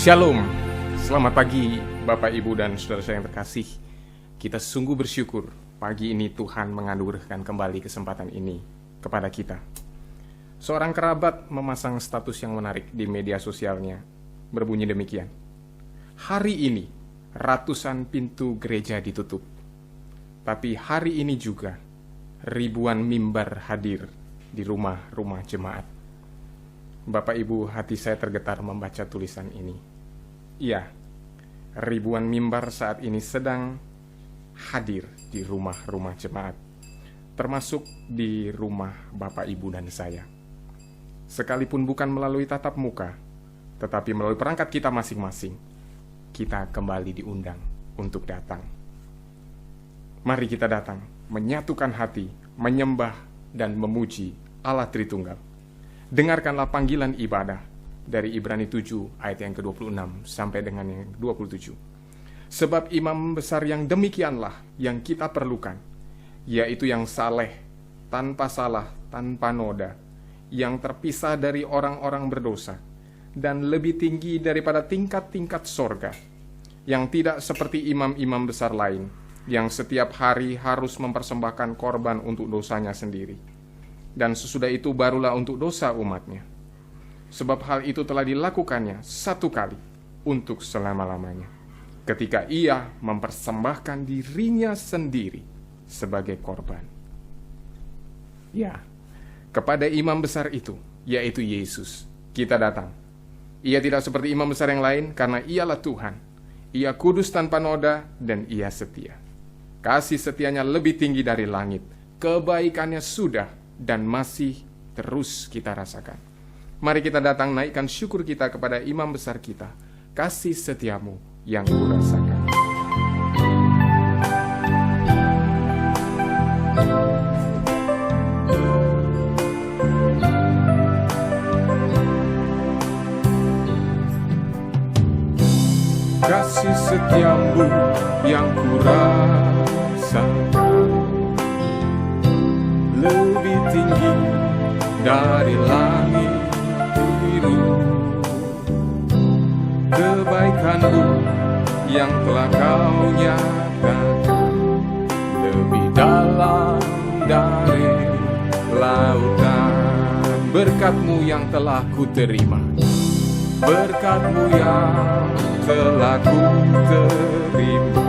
Shalom, selamat pagi Bapak Ibu dan Saudara saya yang terkasih. Kita sungguh bersyukur pagi ini Tuhan menganugerahkan kembali kesempatan ini kepada kita. Seorang kerabat memasang status yang menarik di media sosialnya, berbunyi demikian: hari ini ratusan pintu gereja ditutup, tapi hari ini juga ribuan mimbar hadir di rumah-rumah jemaat. Bapak Ibu, hati saya tergetar membaca tulisan ini. Iya, ribuan mimbar saat ini sedang hadir di rumah-rumah jemaat, termasuk di rumah Bapak Ibu dan saya. Sekalipun bukan melalui tatap muka, tetapi melalui perangkat kita masing-masing, kita kembali diundang untuk datang. Mari kita datang, menyatukan hati, menyembah dan memuji Allah Tritunggal. Dengarkanlah panggilan ibadah dari Ibrani 7 ayat yang ke-26 sampai dengan yang 27. Sebab imam besar yang demikianlah yang kita perlukan, yaitu yang saleh, tanpa salah, tanpa noda, yang terpisah dari orang-orang berdosa, dan lebih tinggi daripada tingkat-tingkat sorga, yang tidak seperti imam-imam besar lain, yang setiap hari harus mempersembahkan korban untuk dosanya sendiri, dan sesudah itu barulah untuk dosa umatnya. Sebab hal itu telah dilakukannya satu kali untuk selama-lamanya, ketika ia mempersembahkan dirinya sendiri sebagai korban. Ya, kepada imam besar itu, yaitu Yesus, kita datang. Ia tidak seperti imam besar yang lain, karena ialah Tuhan. Ia kudus tanpa noda, dan ia setia. Kasih setianya lebih tinggi dari langit. Kebaikannya sudah dan masih terus kita rasakan. Mari kita datang naikkan syukur kita kepada imam besar kita. Kasih setiamu yang kurasakan. Kasih setiamu yang kurasakan lebih tinggi dari langit biru. Kebaikanmu yang telah kau nyatakan lebih dalam dari lautan. Berkat-Mu yang telah ku terima, berkat-Mu yang telah ku terima,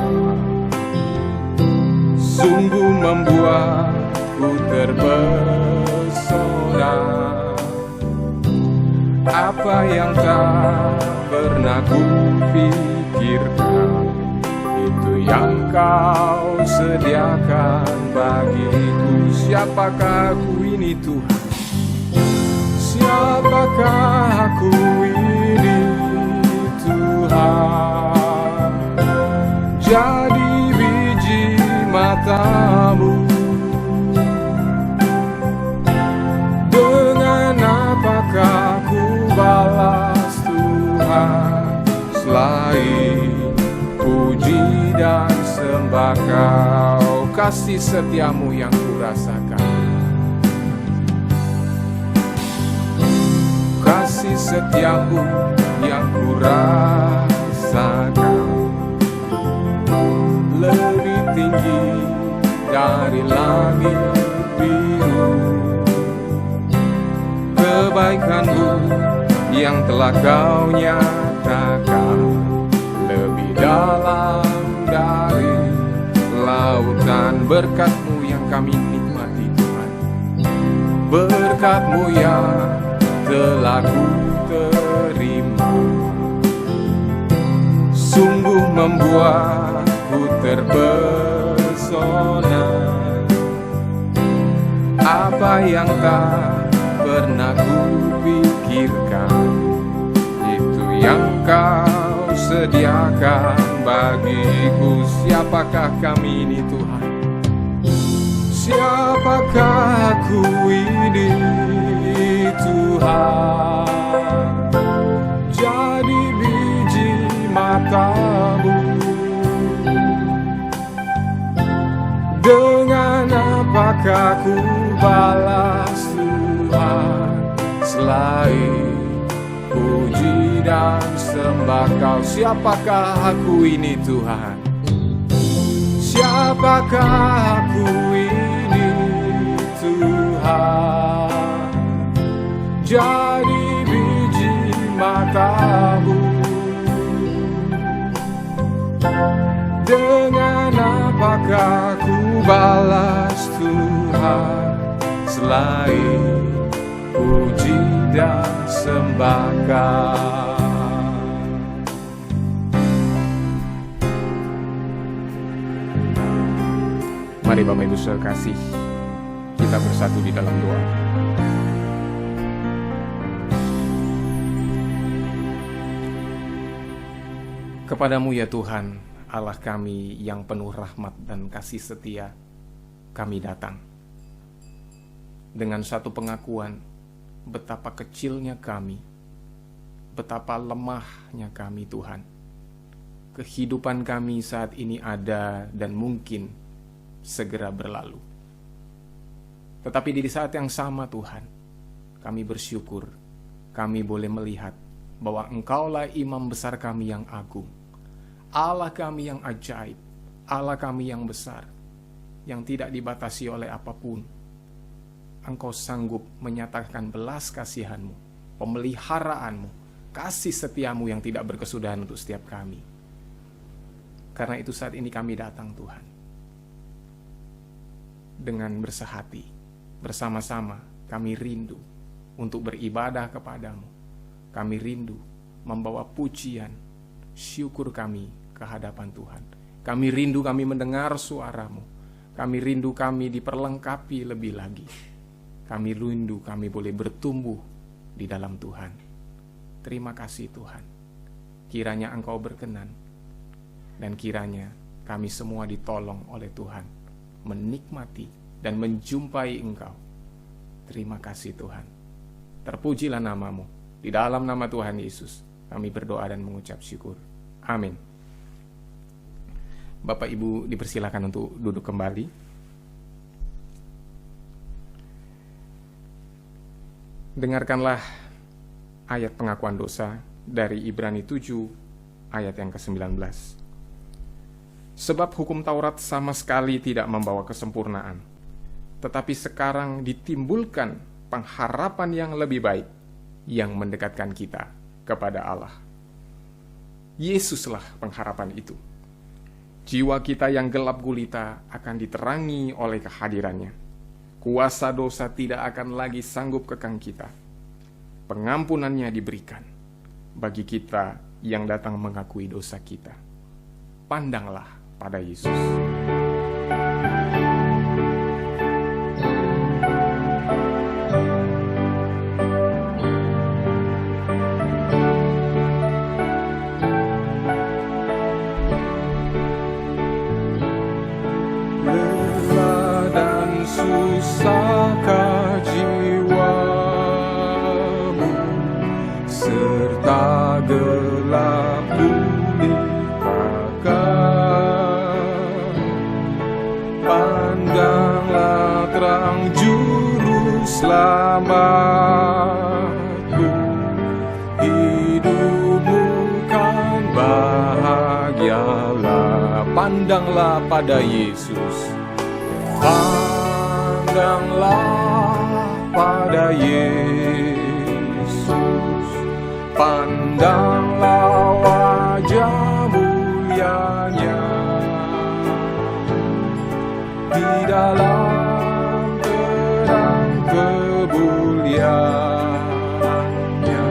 sungguh membuatku terpesona. Apa yang tak pernah ku pikirkan, itu yang kau sediakan bagiku. Siapakah aku ini Tuhan? Siapakah aku ini Tuhan? Jadi biji mata-Mu. Dengan apakah ku balas Tuhan, selain puji dan sembah Kau? Kasih setiamu yang ku rasakan, kasih setiamu yang ku rasakan lebih tinggi dari langit biru. Kebaikan-Mu yang telah Kau nyatakan lebih dalam dari lautan. Berkat-Mu yang kami nikmati Tuhan, berkat-Mu yang telah ku terima, sungguh membuatku terpesona. Apa yang tak pernah ku pikirkan, itu yang Kau sediakan bagiku. Siapakah kami ini Tuhan? Siapakah aku ini Tuhan? Jadi biji mata-Mu. Dengan apakah ku balas Tuhan, selain puji dan sembah Kau. Siapakah aku ini Tuhan? Siapakah aku ini Tuhan? Jadi biji matamu. Dengan apakah ku balas Tuhan selain puji dan sembah Kau? Mari Bapak Ibu Saudara kasih, kita bersatu di dalam doa. Kepadamu ya Tuhan, Allah kami yang penuh rahmat dan kasih setia, kami datang dengan satu pengakuan betapa kecilnya kami, betapa lemahnya kami Tuhan. Kehidupan kami saat ini ada dan mungkin segera berlalu. Tetapi di saat yang sama Tuhan, kami bersyukur kami boleh melihat bahwa Engkaulah imam besar kami yang agung, Allah kami yang ajaib, Allah kami yang besar, yang tidak dibatasi oleh apapun. Engkau sanggup menyatakan belas kasihan-Mu, pemeliharaanmu, kasih setiamu yang tidak berkesudahan untuk setiap kami. Karena itu saat ini kami datang Tuhan, dengan bersehati, bersama-sama kami rindu untuk beribadah kepadamu. Kami rindu membawa pujian, syukur kami ke hadapan Tuhan. Kami rindu kami mendengar suara-Mu. Kami rindu kami diperlengkapi lebih lagi. Kami rindu kami boleh bertumbuh di dalam Tuhan. Terima kasih Tuhan. Kiranya Engkau berkenan, dan kiranya kami semua ditolong oleh Tuhan menikmati dan menjumpai Engkau. Terima kasih Tuhan. Terpujilah nama-Mu. Di dalam nama Tuhan Yesus kami berdoa dan mengucap syukur. Amin. Bapak Ibu dipersilakan untuk duduk kembali. Dengarkanlah ayat pengakuan dosa dari Ibrani 7 ayat yang ke-19. Sebab hukum Taurat sama sekali tidak membawa kesempurnaan, tetapi sekarang ditimbulkan pengharapan yang lebih baik, yang mendekatkan kita kepada Allah. Yesuslah pengharapan itu. Jiwa kita yang gelap gulita akan diterangi oleh kehadirannya. Kuasa dosa tidak akan lagi sanggup kekang kita. Pengampunannya diberikan bagi kita yang datang mengakui dosa kita. Pandanglah pada Yesus. Lelah dan susahkah jiwamu, serta gelap pandanglah terang juru selamatku, hidupmu kan bahagialah. Pandanglah pada Yesus, pandanglah pada Yesus, pandanglah wajah mulianya di dalam terang kemuliaannya.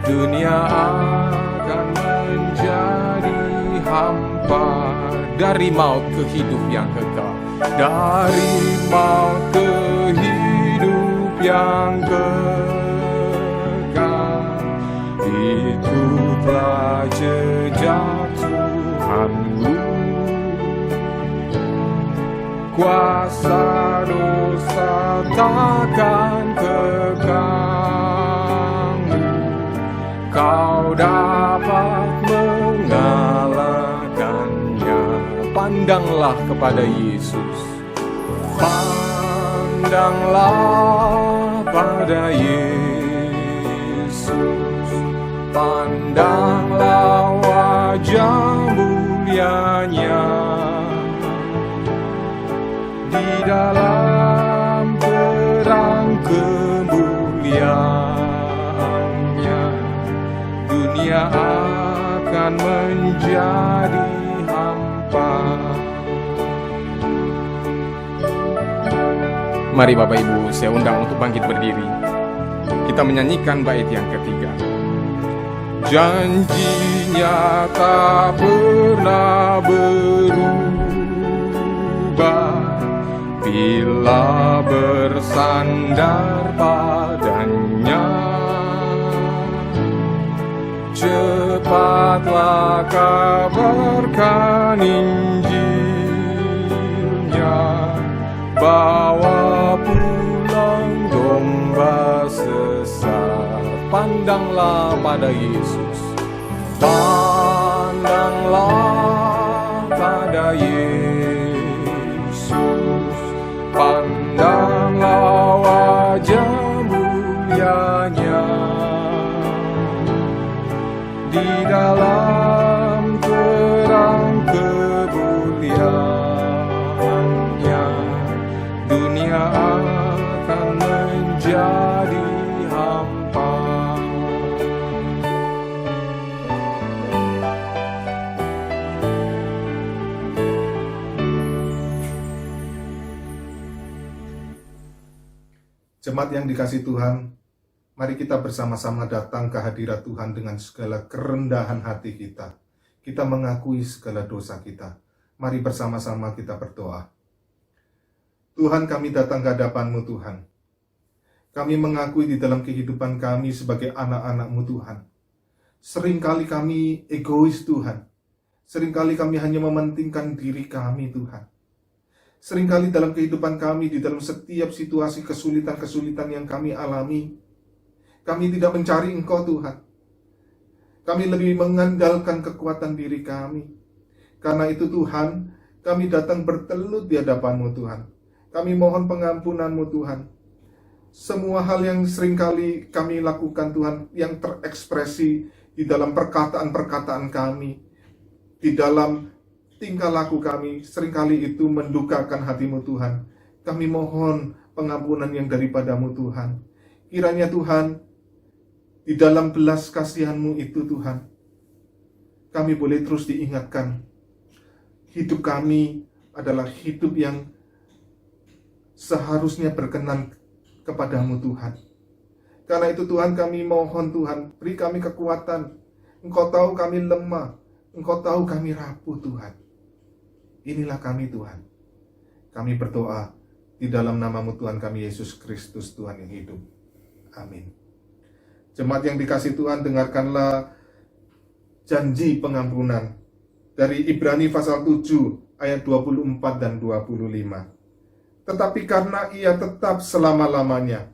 Dunia akan menjadi hampa, dari maut ke hidup yang kekal, dari maut ke hidup yang kekal. Ikutlah jejak Tuhanmu, kuasa dosa takkan kekangmu. Kau dapat mengalahkannya. Pandanglah kepada Yesus, pandanglah pada Yesus, Pandanglah wajah mulianya di dalam terang kemuliaannya, dunia akan menjadi hampa. Mari Bapak Ibu, saya undang untuk bangkit berdiri. Kita menyanyikan bait yang ketiga. Janjinya tak pernah berubah bila bersandar padanya. Cepatlah kabarkan Injilnya, bawa pulang domba sesat. Pandanglah pada Yesus, pandanglah pada Yesus, pandanglah wajah mulianya di dalam terang kemuliaannya, dunia akan menjadi hampa. Jemaat yang dikasihi Tuhan, mari kita bersama-sama datang ke hadirat Tuhan dengan segala kerendahan hati kita. Kita mengakui segala dosa kita. Mari bersama-sama kita berdoa. Tuhan, kami datang ke hadapan-Mu Tuhan. Kami mengakui di dalam kehidupan kami sebagai anak-anak-Mu Tuhan. Seringkali kami egois Tuhan. Seringkali kami hanya mementingkan diri kami Tuhan. Seringkali dalam kehidupan kami, di dalam setiap situasi kesulitan-kesulitan yang kami alami, kami tidak mencari Engkau Tuhan. Kami lebih mengandalkan kekuatan diri kami. Karena itu Tuhan, kami datang bertelut di hadapan-Mu Tuhan. Kami mohon pengampunan-Mu Tuhan. Semua hal yang seringkali kami lakukan Tuhan, yang terekspresi di dalam perkataan-perkataan kami, di dalam tingkah laku kami, seringkali itu mendukakan hati-Mu Tuhan. Kami mohon pengampunan yang daripada-Mu Tuhan. Kiranya Tuhan, di dalam belas kasihan-Mu itu Tuhan, kami boleh terus diingatkan. Hidup kami adalah hidup yang seharusnya berkenan kepada-Mu Tuhan. Karena itu Tuhan, kami mohon Tuhan, beri kami kekuatan. Engkau tahu kami lemah, Engkau tahu kami rapuh Tuhan. Inilah kami Tuhan. Kami berdoa di dalam nama-Mu Tuhan kami Yesus Kristus Tuhan yang hidup. Amin. Jemaat yang dikasihi Tuhan, dengarkanlah janji pengampunan dari Ibrani pasal 7 ayat 24 dan 25. Tetapi karena ia tetap selama-lamanya,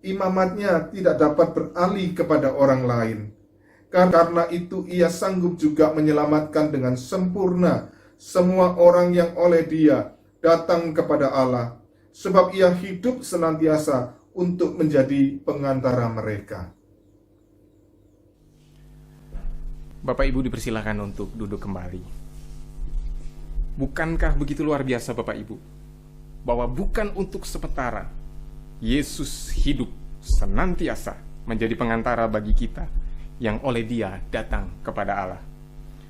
imamatnya tidak dapat beralih kepada orang lain. Karena itu ia sanggup juga menyelamatkan dengan sempurna semua orang yang oleh Dia datang kepada Allah, sebab ia hidup senantiasa untuk menjadi pengantara mereka. Bapak Ibu dipersilakan untuk duduk kembali. Bukankah begitu luar biasa Bapak Ibu, bahwa bukan untuk sementara Yesus hidup senantiasa menjadi pengantara bagi kita yang oleh Dia datang kepada Allah.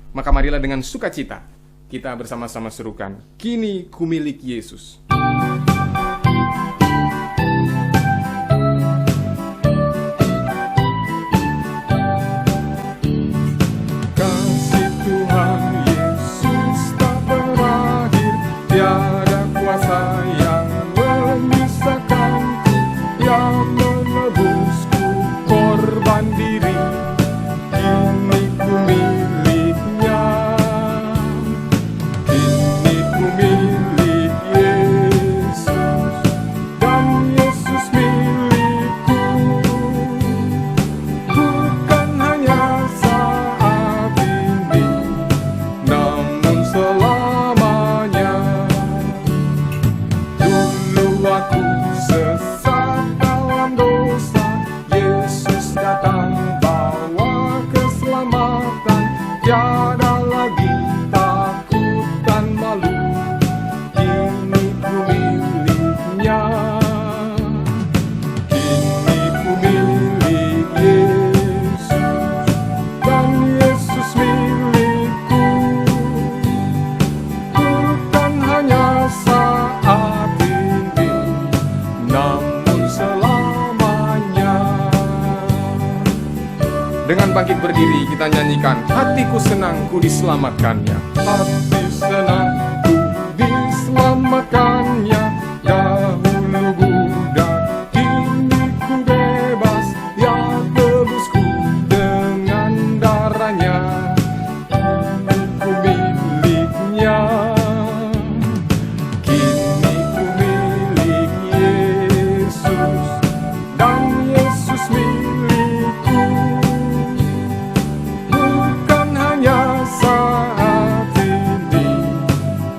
Maka marilah dengan sukacita kita bersama-sama serukan, kini kumilik Yesus. Kasih Tuhan Yesus tak berakhir, tiada kuasa yang memisahkanku, yang menebusku korban diri, kini ku miliknya, kini ku milik Yesus. bangkit berdiri, kita nyanyikan hatiku senang ku diselamatkannya. Hati senang ku diselamatkannya, dahulu budak kini ku bebas, ya tebusku dengan darahnya, ku miliknya. Kini ku milik Yesus, dan Yesus milikku. Bukan hanya saat ini,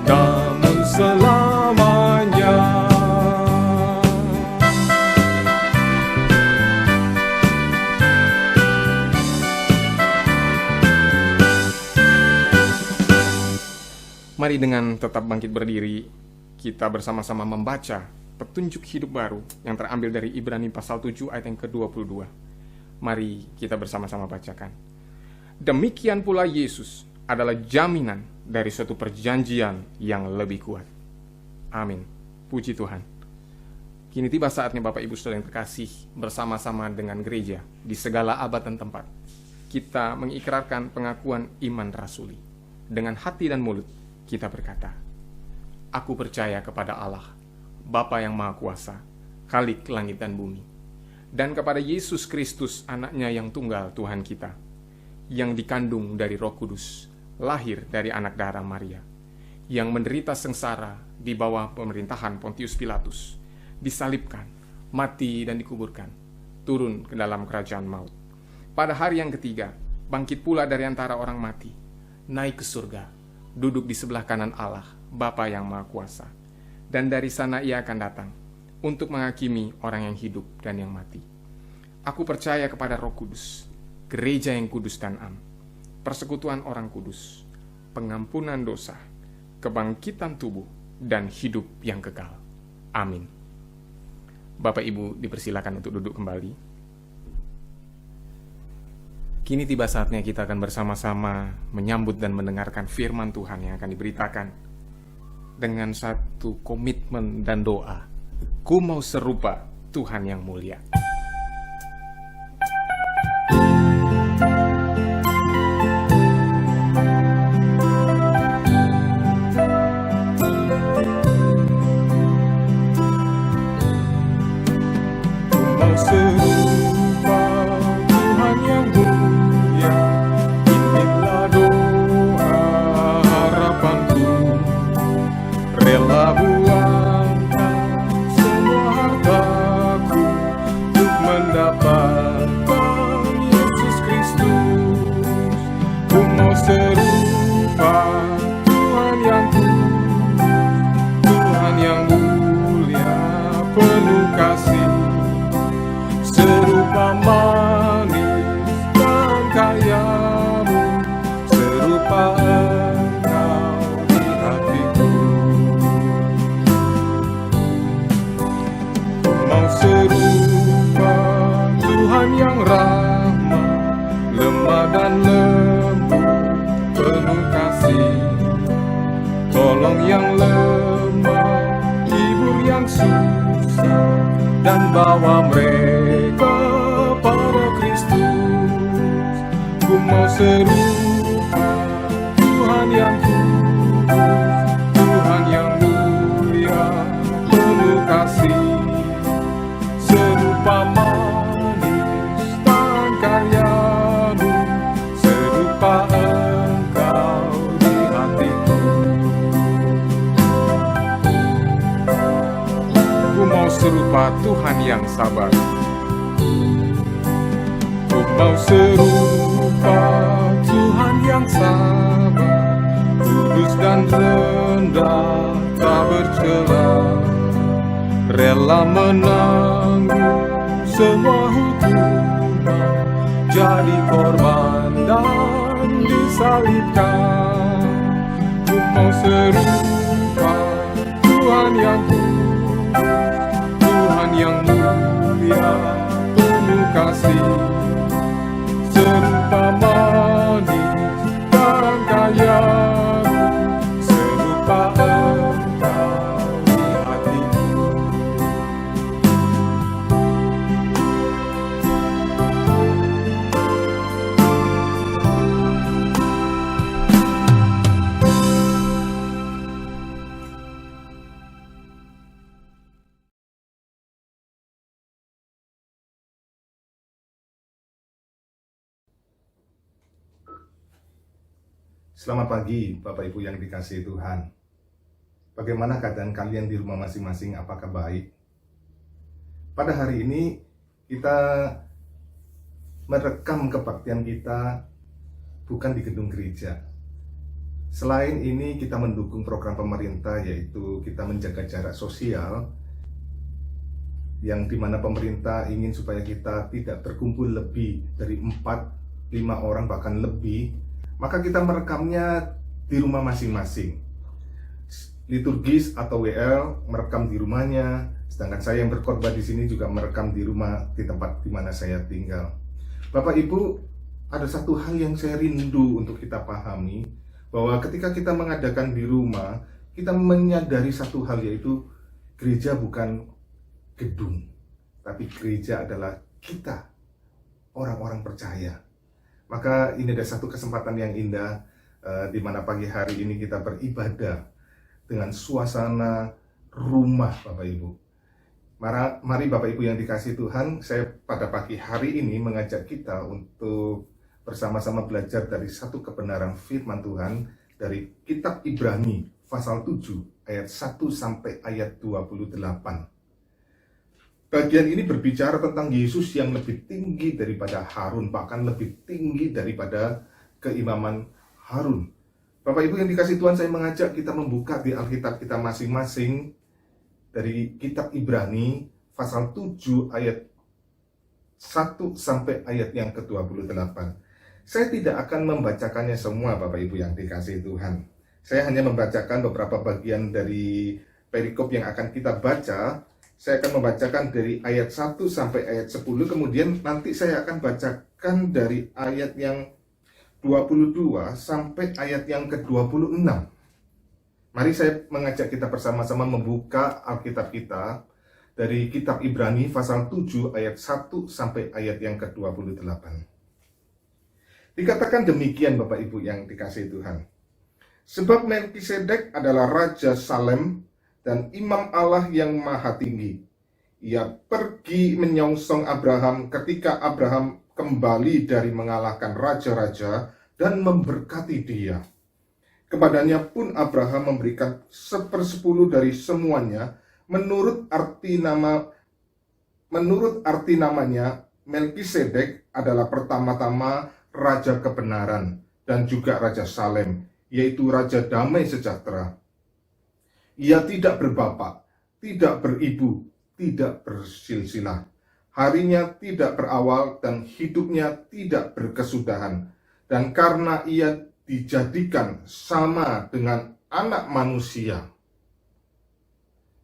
namun selamanya. Mari dengan tetap bangkit berdiri, kita bersama-sama membaca petunjuk hidup baru yang terambil dari Ibrani pasal 7 ayat yang ke-22. Mari kita bersama-sama bacakan. Demikian pula Yesus adalah jaminan dari suatu perjanjian yang lebih kuat. Amin. Puji Tuhan. Kini tiba saatnya Bapak Ibu Saudara yang terkasih, bersama-sama dengan gereja di segala abad dan tempat, kita mengikrarkan pengakuan iman rasuli. Dengan hati dan mulut kita berkata, aku percaya kepada Allah, Bapa yang Maha Kuasa, Khalik langit dan bumi, dan kepada Yesus Kristus, anaknya yang tunggal Tuhan kita, yang dikandung dari Roh Kudus, lahir dari anak darah Maria, yang menderita sengsara di bawah pemerintahan Pontius Pilatus, disalibkan, mati dan dikuburkan, turun ke dalam kerajaan maut. Pada hari yang ketiga, bangkit pula dari antara orang mati, naik ke surga, duduk di sebelah kanan Allah, Bapa yang Maha Kuasa. Dan dari sana ia akan datang untuk menghakimi orang yang hidup dan yang mati. Aku percaya kepada Roh Kudus, gereja yang kudus dan am, persekutuan orang kudus, pengampunan dosa, kebangkitan tubuh, dan hidup yang kekal. Amin. Bapak Ibu dipersilakan untuk duduk kembali. Kini tiba saatnya kita akan bersama-sama menyambut dan mendengarkan firman Tuhan yang akan diberitakan dengan satu komitmen dan doa. Ku mau serupa Tuhan yang mulia. Ku mau serupa Tuhan yang mulia. Inilah doa harapanku, rela buangkan semua hartaku untuk mendapatkan Yesus Kristus. Ku mau serupa Tuhan yang kudus, Tuhan yang mulia, penuh kasih, serupa manis dan kayamu, serupa Engkau di hatiku. Mau serupa Tuhan yang ramah, lemah dan lembut, penuh kasih, tolong yang lemah, hibur yang susah, dan bawa mereka pada Kristus. Ku mau serupa Tuhan yang kudus, Tuhan yang mulia, penuh kasih, serupa manis dan karyamu, serupa Engkau di hatiku. Ku mau serupa Tuhan yang sabar. Ku mau serupa Tuhan yang sabar, kudus dan rendah, tak bercela, rela menanggung semua hukuman, jadi korban dan disalibkan. Ku mau serupa Tuhan yang kudus, Tuhan yang mulia, penuh kasih, serupa manis dan kayamu, serupa Engkau di hatiku. Ku Selamat pagi, Bapak Ibu yang dikasihi Tuhan. Bagaimana keadaan kalian di rumah masing-masing? Apakah baik? Pada hari ini kita merekam kebaktian kita bukan di gedung gereja. Selain ini kita mendukung program pemerintah, yaitu kita menjaga jarak sosial, yang dimana pemerintah ingin supaya kita tidak berkumpul lebih dari 4-5 orang bahkan lebih. Maka kita merekamnya di rumah masing-masing. Liturgis atau WL merekam di rumahnya, sedangkan saya yang berkhotbah di sini juga merekam di rumah, di tempat di mana saya tinggal. Bapak Ibu, ada satu hal yang saya rindu untuk kita pahami, bahwa ketika kita mengadakan di rumah, kita menyadari satu hal, yaitu gereja bukan gedung, tapi gereja adalah kita, orang-orang percaya. Maka ini ada satu kesempatan yang indah, di mana pagi hari ini kita beribadah dengan suasana rumah Bapak Ibu. Mari Bapak Ibu yang dikasihi Tuhan, saya pada pagi hari ini mengajak kita untuk bersama-sama belajar dari satu kebenaran firman Tuhan dari kitab Ibrani pasal 7 ayat 1 sampai ayat 28. Bagian ini berbicara tentang Yesus yang lebih tinggi daripada Harun, bahkan lebih tinggi daripada keimaman Harun. Bapak Ibu yang dikasihi Tuhan, saya mengajak kita membuka di Alkitab kita masing-masing dari kitab Ibrani pasal 7 ayat 1 sampai ayat yang ke-28. Saya tidak akan membacakannya semua Bapak Ibu yang dikasihi Tuhan. Saya hanya membacakan beberapa bagian dari perikop yang akan kita baca. Saya akan membacakan dari ayat 1 sampai ayat 10, kemudian nanti saya akan bacakan dari ayat yang 22 sampai ayat yang ke-26. Mari saya mengajak kita bersama-sama membuka Alkitab kita dari kitab Ibrani pasal 7 ayat 1 sampai ayat yang ke-28. Dikatakan demikian Bapak Ibu yang dikasihi Tuhan. Sebab Melkisedek adalah Raja Salem dan Imam Allah yang Maha Tinggi. Ia pergi menyongsong Abraham ketika Abraham kembali dari mengalahkan raja-raja dan memberkati dia. Kepadanya pun Abraham memberikan 1/10 dari semuanya. Menurut arti namanya, Melkisedek adalah pertama-tama Raja Kebenaran dan juga Raja Salem, yaitu Raja Damai Sejahtera. Ia tidak berbapak, tidak beribu, tidak bersilsilah. Harinya tidak berawal dan hidupnya tidak berkesudahan. Dan karena ia dijadikan sama dengan anak manusia.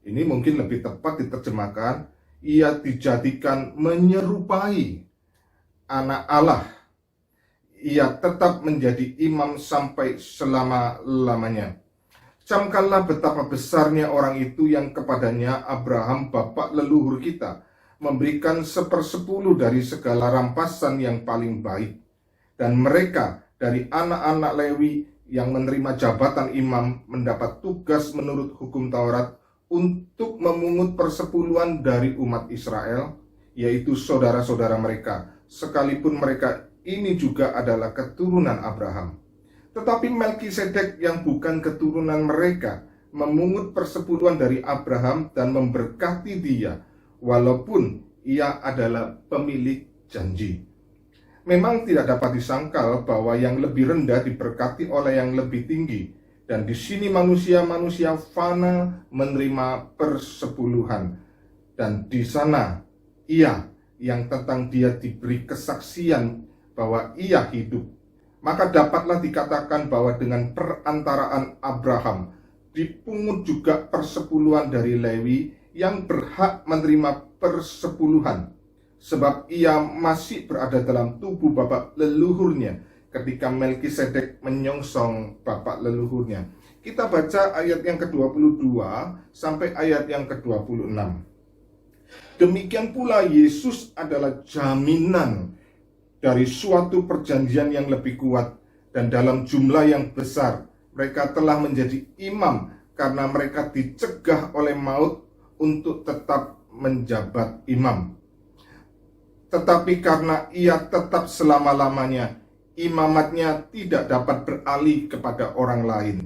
Ini mungkin lebih tepat diterjemahkan, ia dijadikan menyerupai anak Allah. Ia tetap menjadi imam sampai selama-lamanya. Camkanlah betapa besarnya orang itu yang kepadanya Abraham bapak leluhur kita memberikan 1/10 dari segala rampasan yang paling baik. Dan mereka dari anak-anak Lewi yang menerima jabatan imam mendapat tugas menurut hukum Taurat untuk memungut persepuluhan dari umat Israel, yaitu saudara-saudara mereka, sekalipun mereka ini juga adalah keturunan Abraham. Tetapi Melkisedek yang bukan keturunan mereka memungut persepuluhan dari Abraham dan memberkati dia, walaupun ia adalah pemilik janji. Memang tidak dapat disangkal bahwa yang lebih rendah diberkati oleh yang lebih tinggi, dan di sini manusia-manusia fana menerima persepuluhan, dan di sana ia yang tentang dia diberi kesaksian bahwa ia hidup. Maka dapatlah dikatakan bahwa dengan perantaraan Abraham dipungut juga persepuluhan dari Lewi yang berhak menerima persepuluhan, sebab ia masih berada dalam tubuh bapak leluhurnya ketika Melkisedek menyongsong bapak leluhurnya. Kita baca ayat yang ke-22 sampai ayat yang ke-26. Demikian pula Yesus adalah jaminan dari suatu perjanjian yang lebih kuat, dan dalam jumlah yang besar mereka telah menjadi imam karena mereka dicegah oleh maut untuk tetap menjabat imam. Tetapi karena ia tetap selama-lamanya, imamatnya tidak dapat beralih kepada orang lain.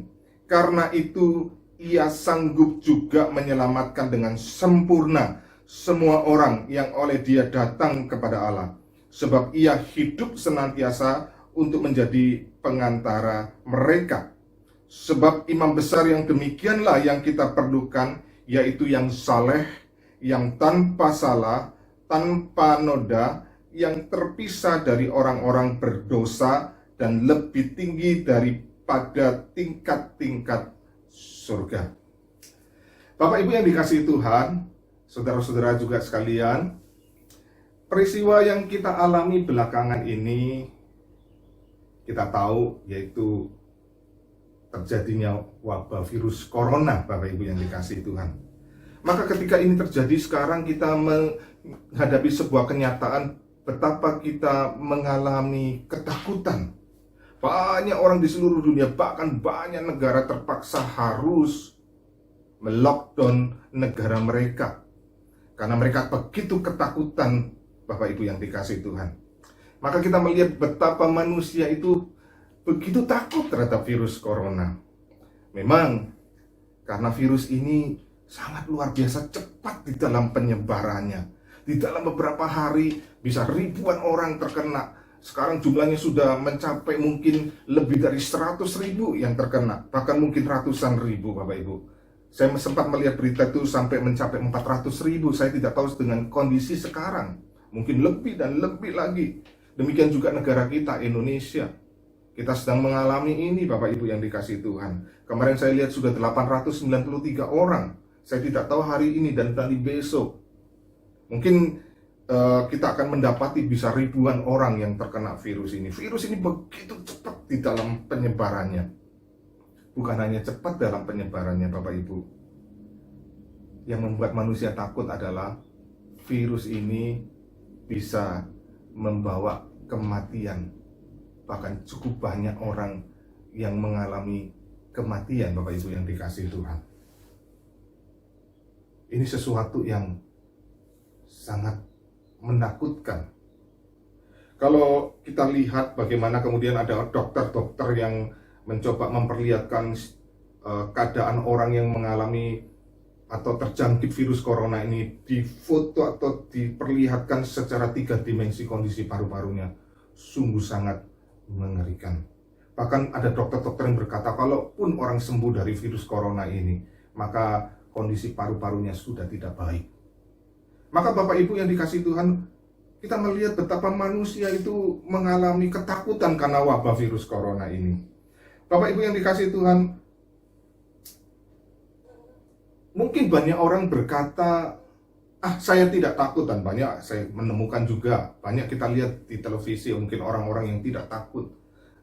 Karena itu, ia sanggup juga menyelamatkan dengan sempurna semua orang yang oleh dia datang kepada Allah. Sebab ia hidup senantiasa untuk menjadi pengantara mereka. Sebab imam besar yang demikianlah yang kita perlukan, yaitu yang saleh, yang tanpa salah, tanpa noda, yang terpisah dari orang-orang berdosa, dan lebih tinggi daripada tingkat-tingkat surga. Bapak Ibu yang dikasihi Tuhan, saudara-saudara juga sekalian, peristiwa yang kita alami belakangan ini, kita tahu yaitu terjadinya wabah virus corona, Bapak Ibu yang dikasihi Tuhan. Maka ketika ini terjadi, sekarang kita menghadapi sebuah kenyataan betapa kita mengalami ketakutan. Banyak orang di seluruh dunia, bahkan banyak negara terpaksa harus melockdown negara mereka. Karena mereka begitu ketakutan, Bapak Ibu yang dikasihi Tuhan. Maka kita melihat betapa manusia itu begitu takut terhadap virus corona. Memang karena virus ini sangat luar biasa cepat di dalam penyebarannya. Di dalam beberapa hari bisa ribuan orang terkena. Sekarang jumlahnya sudah mencapai mungkin lebih dari 100.000 yang terkena. Bahkan mungkin ratusan ribu, Bapak Ibu. Saya sempat melihat berita itu sampai mencapai 400.000. Saya tidak tahu dengan kondisi sekarang. Mungkin lebih dan lebih lagi. Demikian juga negara kita, Indonesia. Kita sedang mengalami ini, Bapak Ibu yang dikasihi Tuhan. Kemarin saya lihat sudah 893 orang. Saya tidak tahu hari ini dan nanti besok. Mungkin kita akan mendapati bisa ribuan orang yang terkena virus ini. Virus ini begitu cepat di dalam penyebarannya. Bukan hanya cepat dalam penyebarannya, Bapak Ibu. Yang membuat manusia takut adalah virus ini bisa membawa kematian. Bahkan cukup banyak orang yang mengalami kematian, Bapak Ibu yang dikasihi Tuhan. Ini sesuatu yang sangat menakutkan. Kalau kita lihat bagaimana kemudian ada dokter-dokter yang mencoba memperlihatkan keadaan orang yang mengalami atau terjangkit virus corona ini, difoto atau diperlihatkan secara 3 dimensi kondisi paru-parunya, sungguh sangat mengerikan. Bahkan ada dokter-dokter yang berkata, kalaupun orang sembuh dari virus corona ini, maka kondisi paru-parunya sudah tidak baik. Maka Bapak Ibu yang dikasihi Tuhan, kita melihat betapa manusia itu mengalami ketakutan karena wabah virus corona ini. Bapak Ibu yang dikasihi Tuhan, mungkin banyak orang berkata, saya tidak takut, dan banyak saya menemukan juga, banyak kita lihat di televisi, mungkin orang-orang yang tidak takut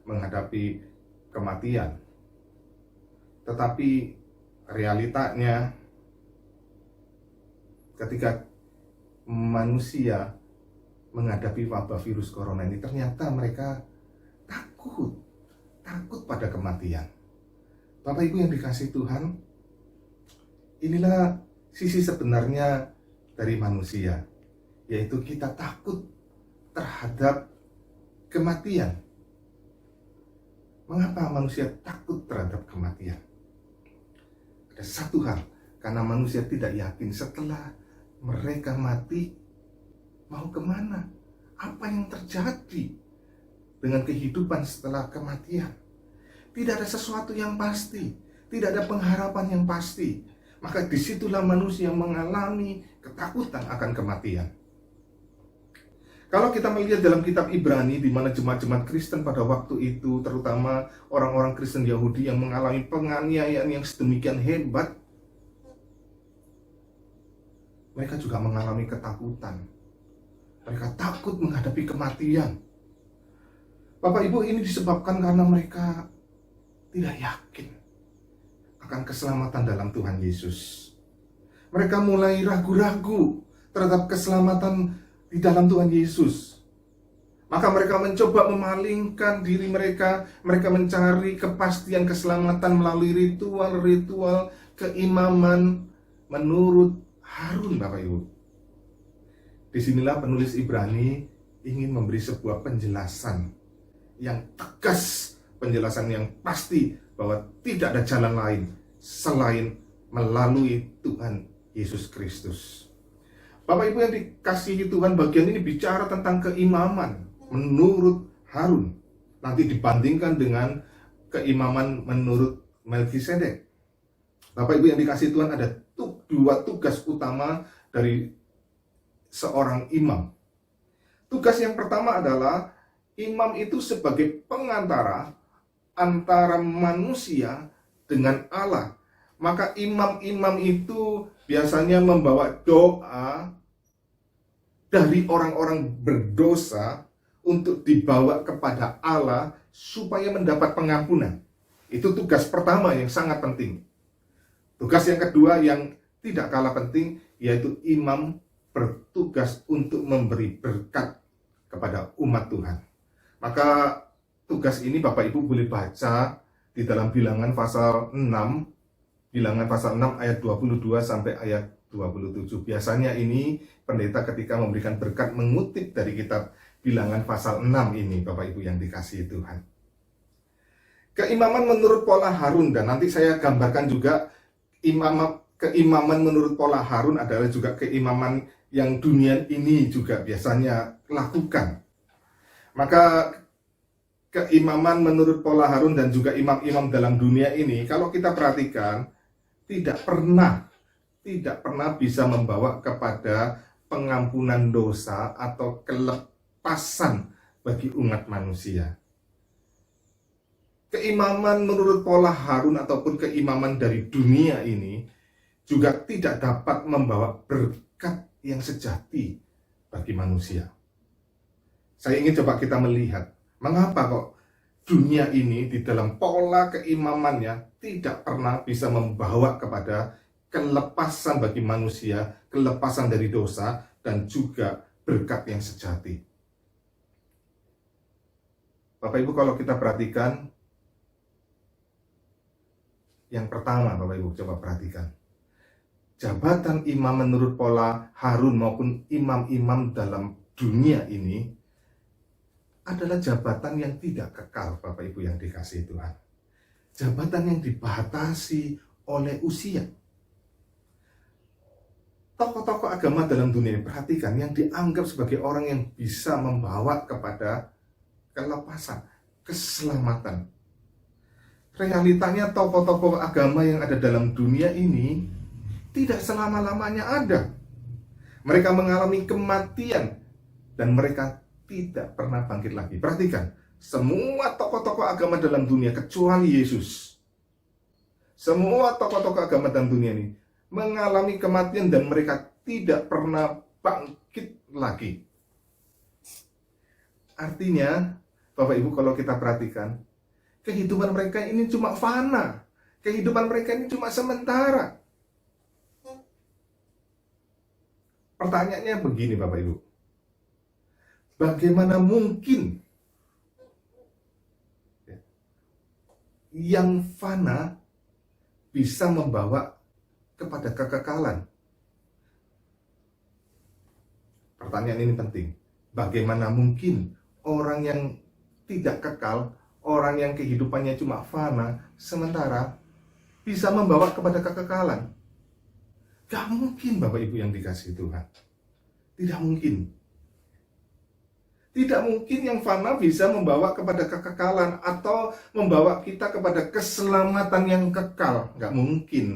menghadapi kematian. Tetapi realitanya, ketika manusia menghadapi wabah virus corona ini, ternyata mereka takut pada kematian. Bapak Ibu yang dikasihi Tuhan, inilah sisi sebenarnya dari manusia, yaitu kita takut terhadap kematian. Mengapa manusia takut terhadap kematian? Ada satu hal, karena manusia tidak yakin setelah mereka mati mau kemana, apa yang terjadi dengan kehidupan setelah kematian. Tidak ada sesuatu yang pasti, tidak ada pengharapan yang pasti. Maka disitulah manusia mengalami ketakutan akan kematian. Kalau kita melihat dalam kitab Ibrani, di mana jemaat-jemaat Kristen pada waktu itu, terutama orang-orang Kristen Yahudi yang mengalami penganiayaan yang sedemikian hebat, mereka juga mengalami ketakutan. Mereka takut menghadapi kematian. Bapak Ibu, ini disebabkan karena mereka tidak yakin akan keselamatan dalam Tuhan Yesus. Mereka mulai ragu-ragu terhadap keselamatan di dalam Tuhan Yesus. Maka mereka mencoba memalingkan diri mereka. Mereka mencari kepastian keselamatan melalui ritual-ritual keimaman menurut Harun, Bapak Ibu. Disinilah penulis Ibrani ingin memberi sebuah penjelasan yang tegas, penjelasan yang pasti bahwa tidak ada jalan lain selain melalui Tuhan Yesus Kristus. Bapak Ibu yang dikasihi Tuhan, bagian ini bicara tentang keimaman menurut Harun. Nanti dibandingkan dengan keimaman menurut Melkisedek. Bapak Ibu yang dikasihi Tuhan, ada dua tugas utama dari seorang imam. Tugas yang pertama adalah imam itu sebagai pengantara antara manusia dengan Allah. Maka imam-imam itu biasanya membawa doa dari orang-orang berdosa untuk dibawa kepada Allah supaya mendapat pengampunan. Itu tugas pertama yang sangat penting. Tugas yang kedua yang tidak kalah penting, yaitu imam bertugas untuk memberi berkat kepada umat Tuhan. Maka tugas ini Bapak Ibu boleh baca di dalam Bilangan pasal 6, Bilangan pasal 6 ayat 22 sampai ayat 27. Biasanya ini pendeta ketika memberikan berkat mengutip dari kitab Bilangan pasal 6 ini, Bapak Ibu yang dikasihi Tuhan. Keimaman menurut pola Harun, dan nanti saya gambarkan juga keimaman menurut pola Harun adalah juga keimaman yang dunia ini juga biasanya lakukan. Maka keimaman menurut pola Harun dan juga imam-imam dalam dunia ini, kalau kita perhatikan, tidak pernah bisa membawa kepada pengampunan dosa atau kelepasan bagi umat manusia. Keimaman menurut pola Harun ataupun keimaman dari dunia ini juga tidak dapat membawa berkat yang sejati bagi manusia. Saya ingin coba kita melihat, mengapa kok dunia ini di dalam pola keimamannya tidak pernah bisa membawa kepada kelepasan bagi manusia, kelepasan dari dosa, dan juga berkat yang sejati. Bapak Ibu, kalau kita perhatikan, yang pertama Bapak Ibu coba perhatikan, jabatan imam menurut pola Harun maupun imam-imam dalam dunia ini adalah jabatan yang tidak kekal, Bapak Ibu yang dikasihi Tuhan. Jabatan yang dibatasi oleh usia. Tokoh-tokoh agama dalam dunia ini, perhatikan, yang dianggap sebagai orang yang bisa membawa kepada kelepasan, keselamatan. Realitanya tokoh-tokoh agama yang ada dalam dunia ini tidak selama-lamanya ada. Mereka mengalami kematian dan mereka tidak pernah bangkit lagi. Perhatikan, semua tokoh-tokoh agama dalam dunia kecuali Yesus. Semua tokoh-tokoh agama dalam dunia ini mengalami kematian dan mereka tidak pernah bangkit lagi. Artinya, Bapak Ibu, kalau kita perhatikan, kehidupan mereka ini cuma fana. Kehidupan mereka ini cuma sementara. Pertanyaannya begini, Bapak Ibu. Bagaimana mungkin yang fana bisa membawa kepada kekekalan? Pertanyaan ini penting. Bagaimana mungkin orang yang tidak kekal, orang yang kehidupannya cuma fana, sementara bisa membawa kepada kekekalan? Gak mungkin, Bapak Ibu yang dikasihi Tuhan. Tidak mungkin. Tidak mungkin yang fana bisa membawa kepada kekekalan atau membawa kita kepada keselamatan yang kekal. Nggak mungkin.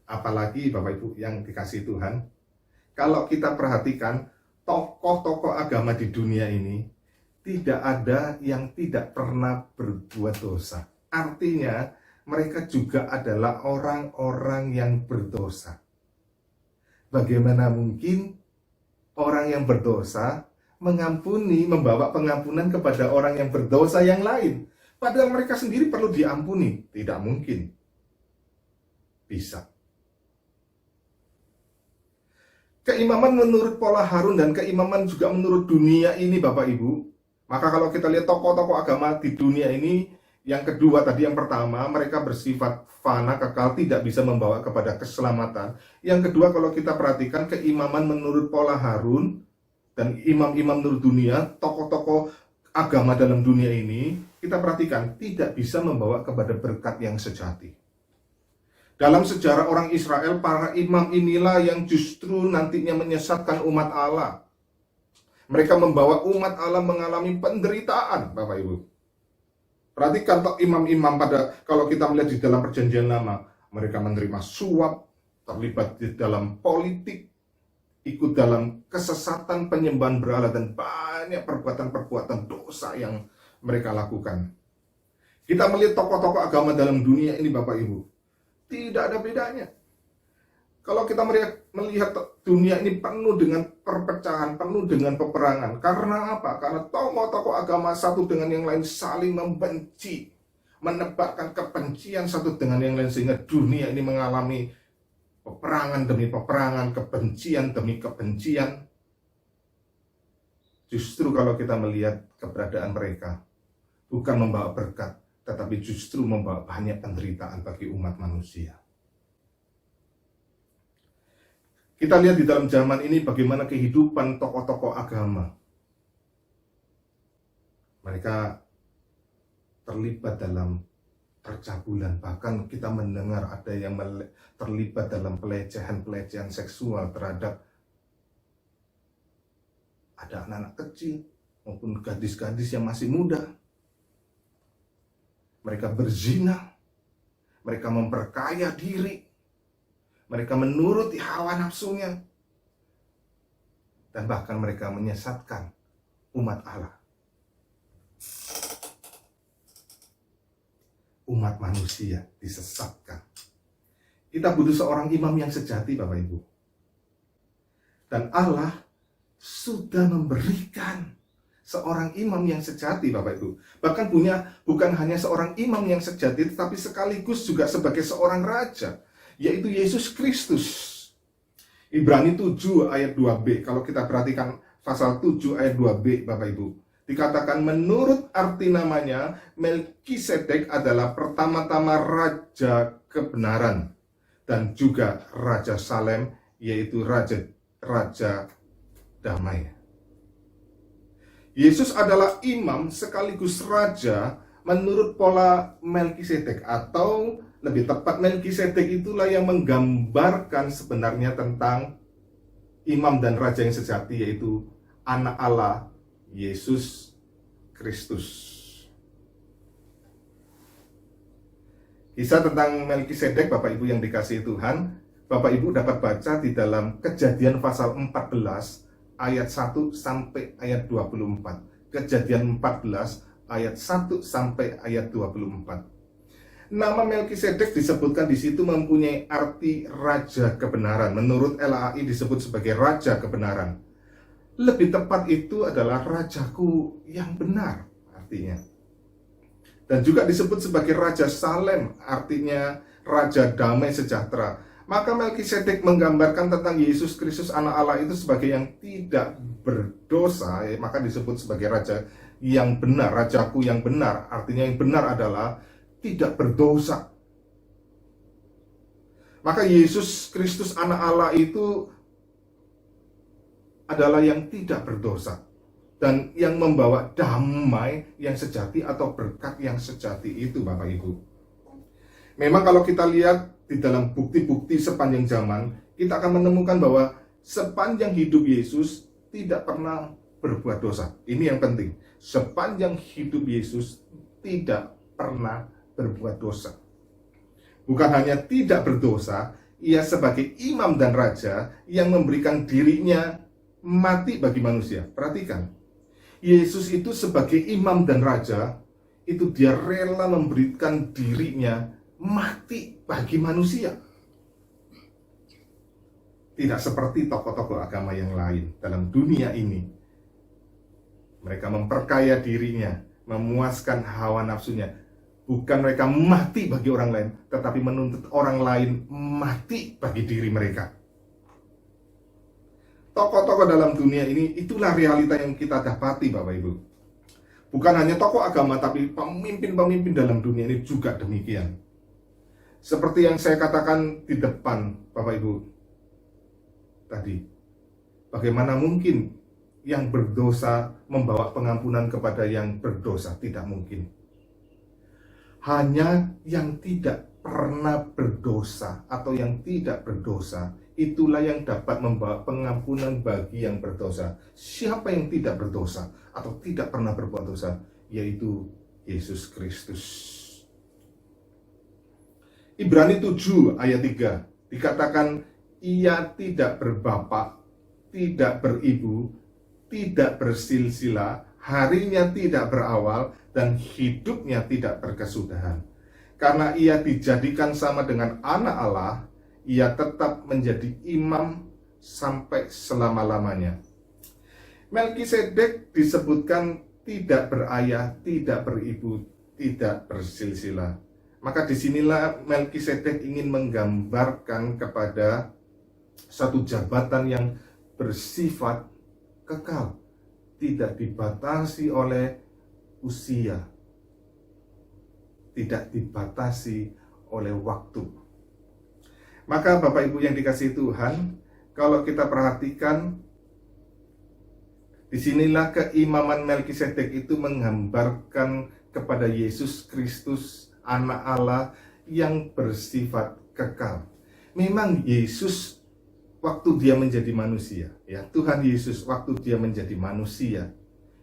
Apalagi Bapak Ibu yang dikasihi Tuhan, kalau kita perhatikan tokoh-tokoh agama di dunia ini, tidak ada yang tidak pernah berbuat dosa. Artinya mereka juga adalah orang-orang yang berdosa. Bagaimana mungkin orang yang berdosa mengampuni, membawa pengampunan kepada orang yang berdosa yang lain? Padahal mereka sendiri perlu diampuni. Tidak mungkin. Bisa. Keimaman menurut pola Harun dan keimaman juga menurut dunia ini, Bapak Ibu. Maka kalau kita lihat tokoh-tokoh agama di dunia ini, yang kedua tadi, yang pertama, mereka bersifat fana, kekal, tidak bisa membawa kepada keselamatan. Yang kedua, kalau kita perhatikan keimaman menurut pola Harun, Dan imam-imam menurut dunia, tokoh-tokoh agama dalam dunia ini, kita perhatikan, tidak bisa membawa kepada berkat yang sejati. Dalam sejarah orang Israel, para imam inilah yang justru nantinya menyesatkan umat Allah. Mereka membawa umat Allah mengalami penderitaan, Bapak Ibu. Perhatikan imam-imam kalau kita melihat di dalam perjanjian lama, mereka menerima suap, terlibat di dalam politik, ikut dalam kesesatan penyembahan berhala, dan banyak perbuatan-perbuatan dosa yang mereka lakukan. Kita melihat tokoh-tokoh agama dalam dunia ini, Bapak Ibu, tidak ada bedanya. Kalau kita melihat dunia ini penuh dengan perpecahan, penuh dengan peperangan. Karena apa? Karena tokoh-tokoh agama satu dengan yang lain saling membenci, menebarkan kebencian satu dengan yang lain, sehingga dunia ini mengalami peperangan demi peperangan, kebencian demi kebencian. Justru kalau kita melihat keberadaan mereka, bukan membawa berkat, tetapi justru membawa banyak penderitaan bagi umat manusia. Kita lihat di dalam zaman ini bagaimana kehidupan tokoh-tokoh agama. Mereka terlibat dalam percabulan, bahkan kita mendengar ada yang terlibat dalam pelecehan seksual terhadap ada anak-anak kecil maupun gadis-gadis yang masih muda. Mereka berzina, mereka memperkaya diri, mereka menuruti hawa nafsunya, dan bahkan mereka menyesatkan umat Allah. Umat manusia disesatkan. Kita butuh seorang imam yang sejati, Bapak Ibu. Dan Allah sudah memberikan seorang imam yang sejati, Bapak Ibu. Bahkan bukan hanya seorang imam yang sejati, tetapi sekaligus juga sebagai seorang raja, yaitu Yesus Kristus. Ibrani 7 ayat 2b, kalau kita perhatikan pasal 7 ayat 2b, Bapak Ibu, dikatakan menurut arti namanya, Melkisedek adalah pertama-tama raja kebenaran dan juga raja Salem, yaitu raja damai. Yesus adalah imam sekaligus raja menurut pola Melkisedek, atau lebih tepat Melkisedek itulah yang menggambarkan sebenarnya tentang imam dan raja yang sejati, yaitu anak Allah Yesus Kristus. Kisah tentang Melkisedek, Bapak Ibu yang dikasihi Tuhan, Bapak Ibu dapat baca di dalam Kejadian pasal 14 ayat 1 sampai ayat 24. Kejadian 14 ayat 1 sampai ayat 24. Nama Melkisedek disebutkan di situ mempunyai arti raja kebenaran. Menurut LAI disebut sebagai raja kebenaran. Lebih tepat itu adalah rajaku yang benar, artinya. Dan juga disebut sebagai raja Salem, artinya raja damai sejahtera. Maka Melkisedek menggambarkan tentang Yesus Kristus anak Allah itu sebagai yang tidak berdosa, maka disebut sebagai raja yang benar, rajaku yang benar. Artinya yang benar adalah tidak berdosa. Maka Yesus Kristus anak Allah itu adalah yang tidak berdosa dan yang membawa damai yang sejati atau berkat yang sejati itu, Bapak Ibu. Memang kalau kita lihat di dalam bukti-bukti sepanjang zaman, kita akan menemukan bahwa sepanjang hidup Yesus tidak pernah berbuat dosa. Ini yang penting. Sepanjang hidup Yesus tidak pernah berbuat dosa. Bukan hanya tidak berdosa, ia sebagai imam dan raja yang memberikan dirinya mati bagi manusia. Perhatikan, Yesus itu sebagai imam dan raja, itu dia rela memberikan dirinya mati bagi manusia. Tidak seperti tokoh-tokoh agama yang lain dalam dunia ini. Mereka memperkaya dirinya, memuaskan hawa nafsunya. Bukan mereka mati bagi orang lain, tetapi menuntut orang lain mati bagi diri mereka. Tokoh-tokoh dalam dunia ini, itulah realita yang kita dapati, Bapak Ibu. Bukan hanya tokoh agama, tapi pemimpin-pemimpin dalam dunia ini juga demikian. Seperti yang saya katakan di depan, Bapak Ibu, tadi. Bagaimana mungkin yang berdosa membawa pengampunan kepada yang berdosa, tidak mungkin. Hanya yang tidak pernah berdosa atau yang tidak berdosa, itulah yang dapat membawa pengampunan bagi yang berdosa. Siapa yang tidak berdosa atau tidak pernah berbuat dosa? Yaitu Yesus Kristus. Ibrani 7 ayat 3 dikatakan, ia tidak berbapak, tidak beribu, tidak bersilsilah, harinya tidak berawal, dan hidupnya tidak berkesudahan. Karena ia dijadikan sama dengan anak Allah, ia tetap menjadi imam sampai selama-lamanya. Melkisedek disebutkan tidak berayah, tidak beribu, tidak bersilsilah. Maka disinilah Melkisedek ingin menggambarkan kepada satu jabatan yang bersifat kekal, tidak dibatasi oleh usia, tidak dibatasi oleh waktu. Maka Bapak Ibu yang dikasihi Tuhan, kalau kita perhatikan, disinilah keimaman Melkisedek itu menggambarkan kepada Yesus Kristus, anak Allah yang bersifat kekal. Memang Yesus waktu dia menjadi manusia, ya, Tuhan Yesus waktu dia menjadi manusia,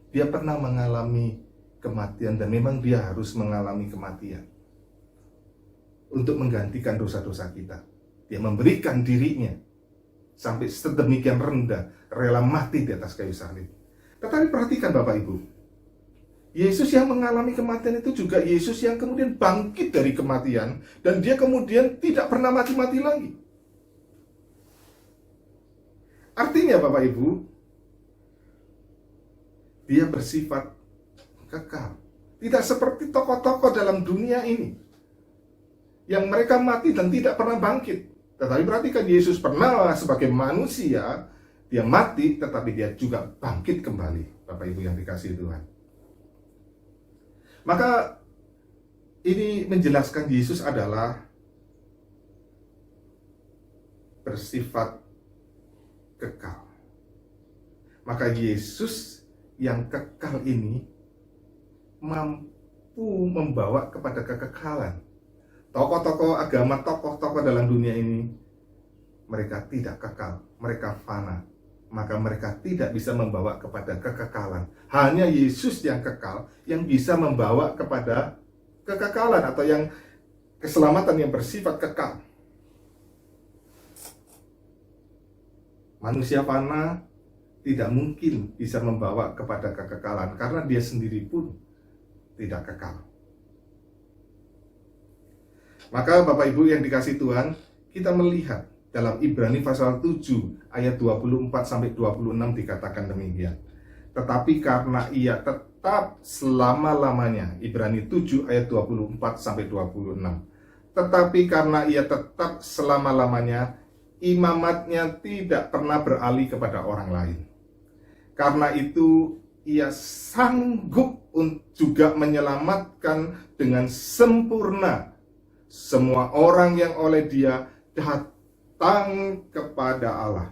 dia pernah mengalami kematian dan memang dia harus mengalami kematian untuk menggantikan dosa-dosa kita. Dia memberikan dirinya sampai sedemikian rendah, rela mati di atas kayu salib. Tetapi perhatikan Bapak Ibu, Yesus yang mengalami kematian itu juga Yesus yang kemudian bangkit dari kematian, dan dia kemudian tidak pernah mati-mati lagi. Artinya Bapak Ibu, dia bersifat kekal. Tidak seperti tokoh-tokoh dalam dunia ini yang mereka mati dan tidak pernah bangkit. Tetapi perhatikan, Yesus pernah sebagai manusia, dia mati tetapi dia juga bangkit kembali. Bapak Ibu yang dikasihi Tuhan. Maka ini menjelaskan Yesus adalah bersifat kekal. Maka Yesus yang kekal ini mampu membawa kepada kekekalan. Tokoh-tokoh agama, tokoh-tokoh dalam dunia ini, mereka tidak kekal, mereka fana. Maka mereka tidak bisa membawa kepada kekekalan. Hanya Yesus yang kekal, yang bisa membawa kepada kekekalan atau yang keselamatan yang bersifat kekal. Manusia fana tidak mungkin bisa membawa kepada kekekalan karena dia sendiri pun tidak kekal. Maka Bapak Ibu yang dikasihi Tuhan, kita melihat dalam Ibrani pasal 7 ayat 24-26 dikatakan demikian. Tetapi karena ia tetap selama-lamanya, Ibrani 7 ayat 24-26. Tetapi karena ia tetap selama-lamanya, imamatnya tidak pernah beralih kepada orang lain. Karena itu ia sanggup juga menyelamatkan dengan sempurna semua orang yang oleh dia datang kepada Allah.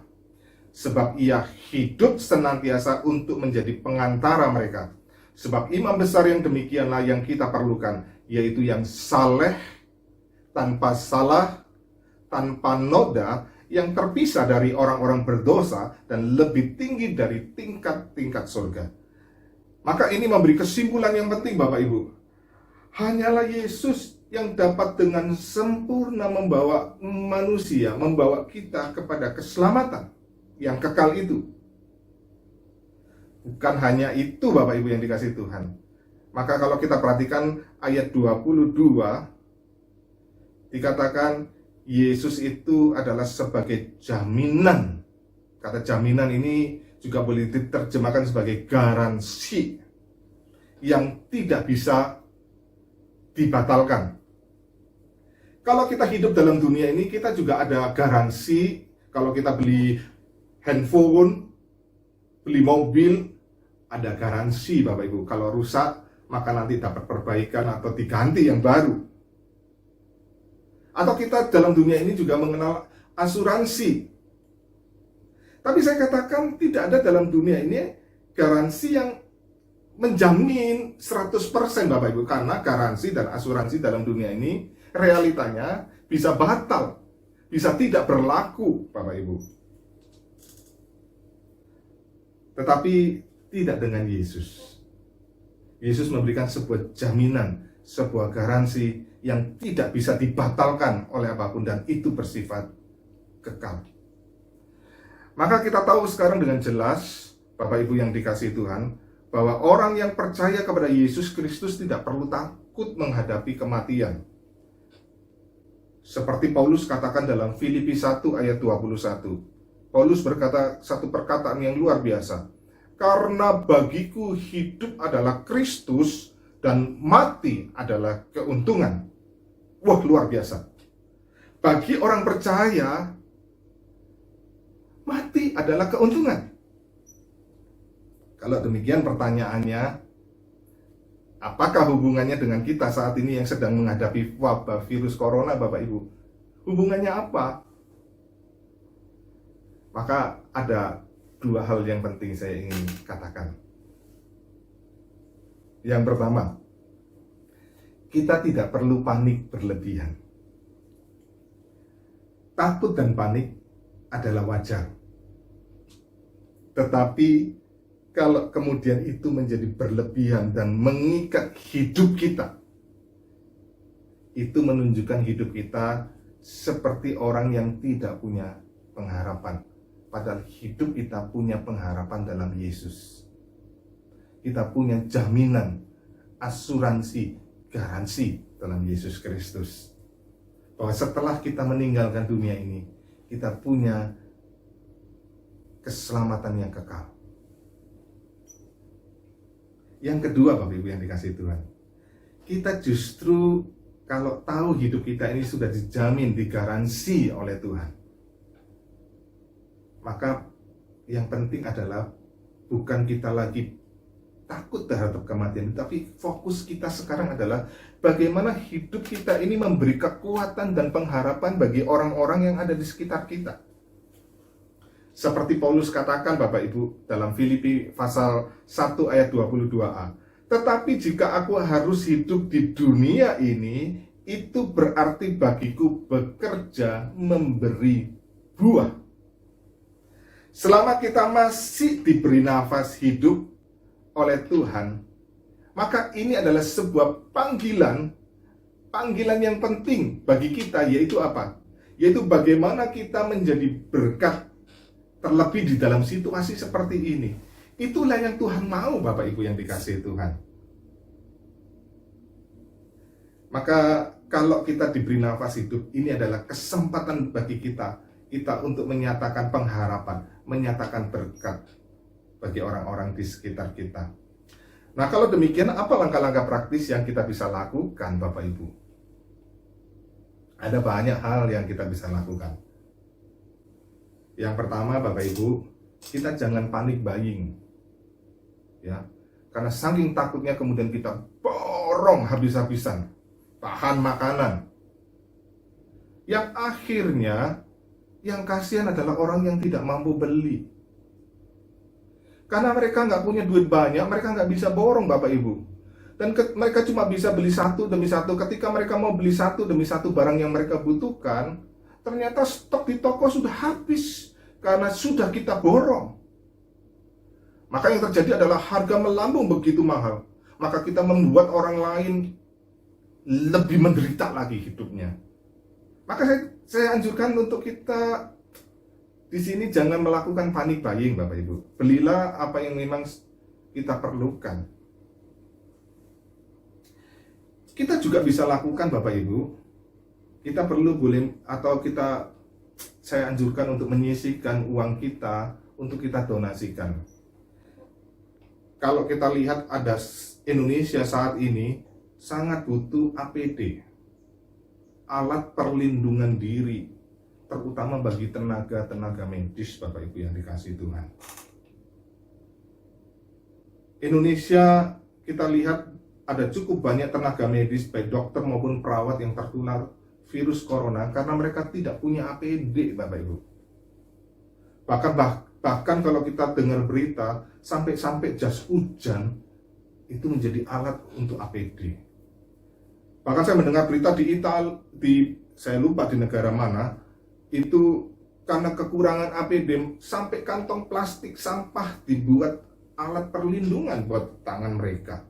Sebab ia hidup senantiasa untuk menjadi pengantara mereka. Sebab imam besar yang demikianlah yang kita perlukan, yaitu yang saleh, tanpa salah, tanpa noda, yang terpisah dari orang-orang berdosa dan lebih tinggi dari tingkat-tingkat surga. Maka ini memberi kesimpulan yang penting Bapak Ibu. Hanyalah Yesus yang dapat dengan sempurna membawa manusia, membawa kita kepada keselamatan yang kekal itu. Bukan hanya itu Bapak Ibu yang dikasihi Tuhan. Maka kalau kita perhatikan ayat 22, dikatakan Yesus itu adalah sebagai jaminan. Kata jaminan ini juga boleh diterjemahkan sebagai garansi yang tidak bisa dibatalkan. Kalau kita hidup dalam dunia ini, kita juga ada garansi. Kalau kita beli handphone, beli mobil, ada garansi Bapak Ibu. Kalau rusak, maka nanti dapat perbaikan atau diganti yang baru. Atau kita dalam dunia ini juga mengenal asuransi. Tapi saya katakan tidak ada dalam dunia ini garansi yang menjamin 100% Bapak Ibu, karena garansi dan asuransi dalam dunia ini realitanya bisa batal, bisa tidak berlaku Bapak Ibu. Tetapi tidak dengan Yesus. Yesus memberikan sebuah jaminan, sebuah garansi yang tidak bisa dibatalkan oleh apapun, dan itu bersifat kekal. Maka kita tahu sekarang dengan jelas Bapak Ibu yang dikasihi Tuhan, bahwa orang yang percaya kepada Yesus Kristus tidak perlu takut menghadapi kematian. Seperti Paulus katakan dalam Filipi 1 ayat 21. Paulus berkata satu perkataan yang luar biasa. Karena bagiku hidup adalah Kristus dan mati adalah keuntungan. Wah, luar biasa. Bagi orang percaya, mati adalah keuntungan. Kalau demikian pertanyaannya, apakah hubungannya dengan kita saat ini yang sedang menghadapi wabah virus corona Bapak Ibu? Hubungannya apa? Maka ada dua hal yang penting saya ingin katakan. Yang pertama, kita tidak perlu panik berlebihan. Takut dan panik adalah wajar. Tetapi kalau kemudian itu menjadi berlebihan dan mengikat hidup kita, itu menunjukkan hidup kita seperti orang yang tidak punya pengharapan. Padahal hidup kita punya pengharapan dalam Yesus. Kita punya jaminan, asuransi, garansi dalam Yesus Kristus. Bahwa setelah kita meninggalkan dunia ini, kita punya keselamatan yang kekal. Yang kedua Bapak Ibu yang dikasihi Tuhan, kita justru kalau tahu hidup kita ini sudah dijamin, digaransi oleh Tuhan, maka yang penting adalah bukan kita lagi takut terhadap kematian, tapi fokus kita sekarang adalah bagaimana hidup kita ini memberi kekuatan dan pengharapan bagi orang-orang yang ada di sekitar kita. Seperti Paulus katakan Bapak Ibu dalam Filipi pasal 1 ayat 22a. Tetapi jika aku harus hidup di dunia ini, itu berarti bagiku bekerja memberi buah. Selama kita masih diberi nafas hidup oleh Tuhan, maka ini adalah sebuah panggilan yang penting bagi kita, yaitu apa? Yaitu bagaimana kita menjadi berkat. Terlebih di dalam situasi seperti ini. Itulah yang Tuhan mau Bapak Ibu yang dikasihi Tuhan. Maka kalau kita diberi nafas hidup, ini adalah kesempatan bagi kita untuk menyatakan pengharapan, menyatakan berkat bagi orang-orang di sekitar kita. Nah, kalau demikian, apa langkah-langkah praktis yang kita bisa lakukan Bapak Ibu? Ada banyak hal yang kita bisa lakukan. Yang pertama Bapak Ibu, kita jangan panik buying. Ya. Karena saking takutnya kemudian kita borong habis-habisan bahan makanan. Yang akhirnya yang kasihan adalah orang yang tidak mampu beli. Karena mereka nggak punya duit banyak, mereka nggak bisa borong Bapak Ibu. Dan mereka cuma bisa beli satu demi satu. Ketika mereka mau beli satu demi satu barang yang mereka butuhkan, ternyata stok di toko sudah habis karena sudah kita borong. Maka yang terjadi adalah harga melambung begitu mahal. Maka kita membuat orang lain lebih menderita lagi hidupnya. Maka saya anjurkan untuk kita di sini jangan melakukan panik buying Bapak Ibu. Belilah apa yang memang kita perlukan. Kita juga bisa lakukan Bapak Ibu. Kita perlu saya anjurkan untuk menyisihkan uang kita untuk kita donasikan. Kalau kita lihat ada Indonesia saat ini sangat butuh APD, alat perlindungan diri, terutama bagi tenaga medis Bapak Ibu yang dikasihi Tuhan. Indonesia kita lihat ada cukup banyak tenaga medis baik dokter maupun perawat yang tertular virus corona karena mereka tidak punya APD Bapak Ibu. Bahkan kalau kita dengar berita, sampai-sampai jas hujan itu menjadi alat untuk APD. Bahkan saya mendengar berita saya lupa di negara mana, itu karena kekurangan APD, sampai kantong plastik sampah dibuat alat perlindungan buat tangan mereka.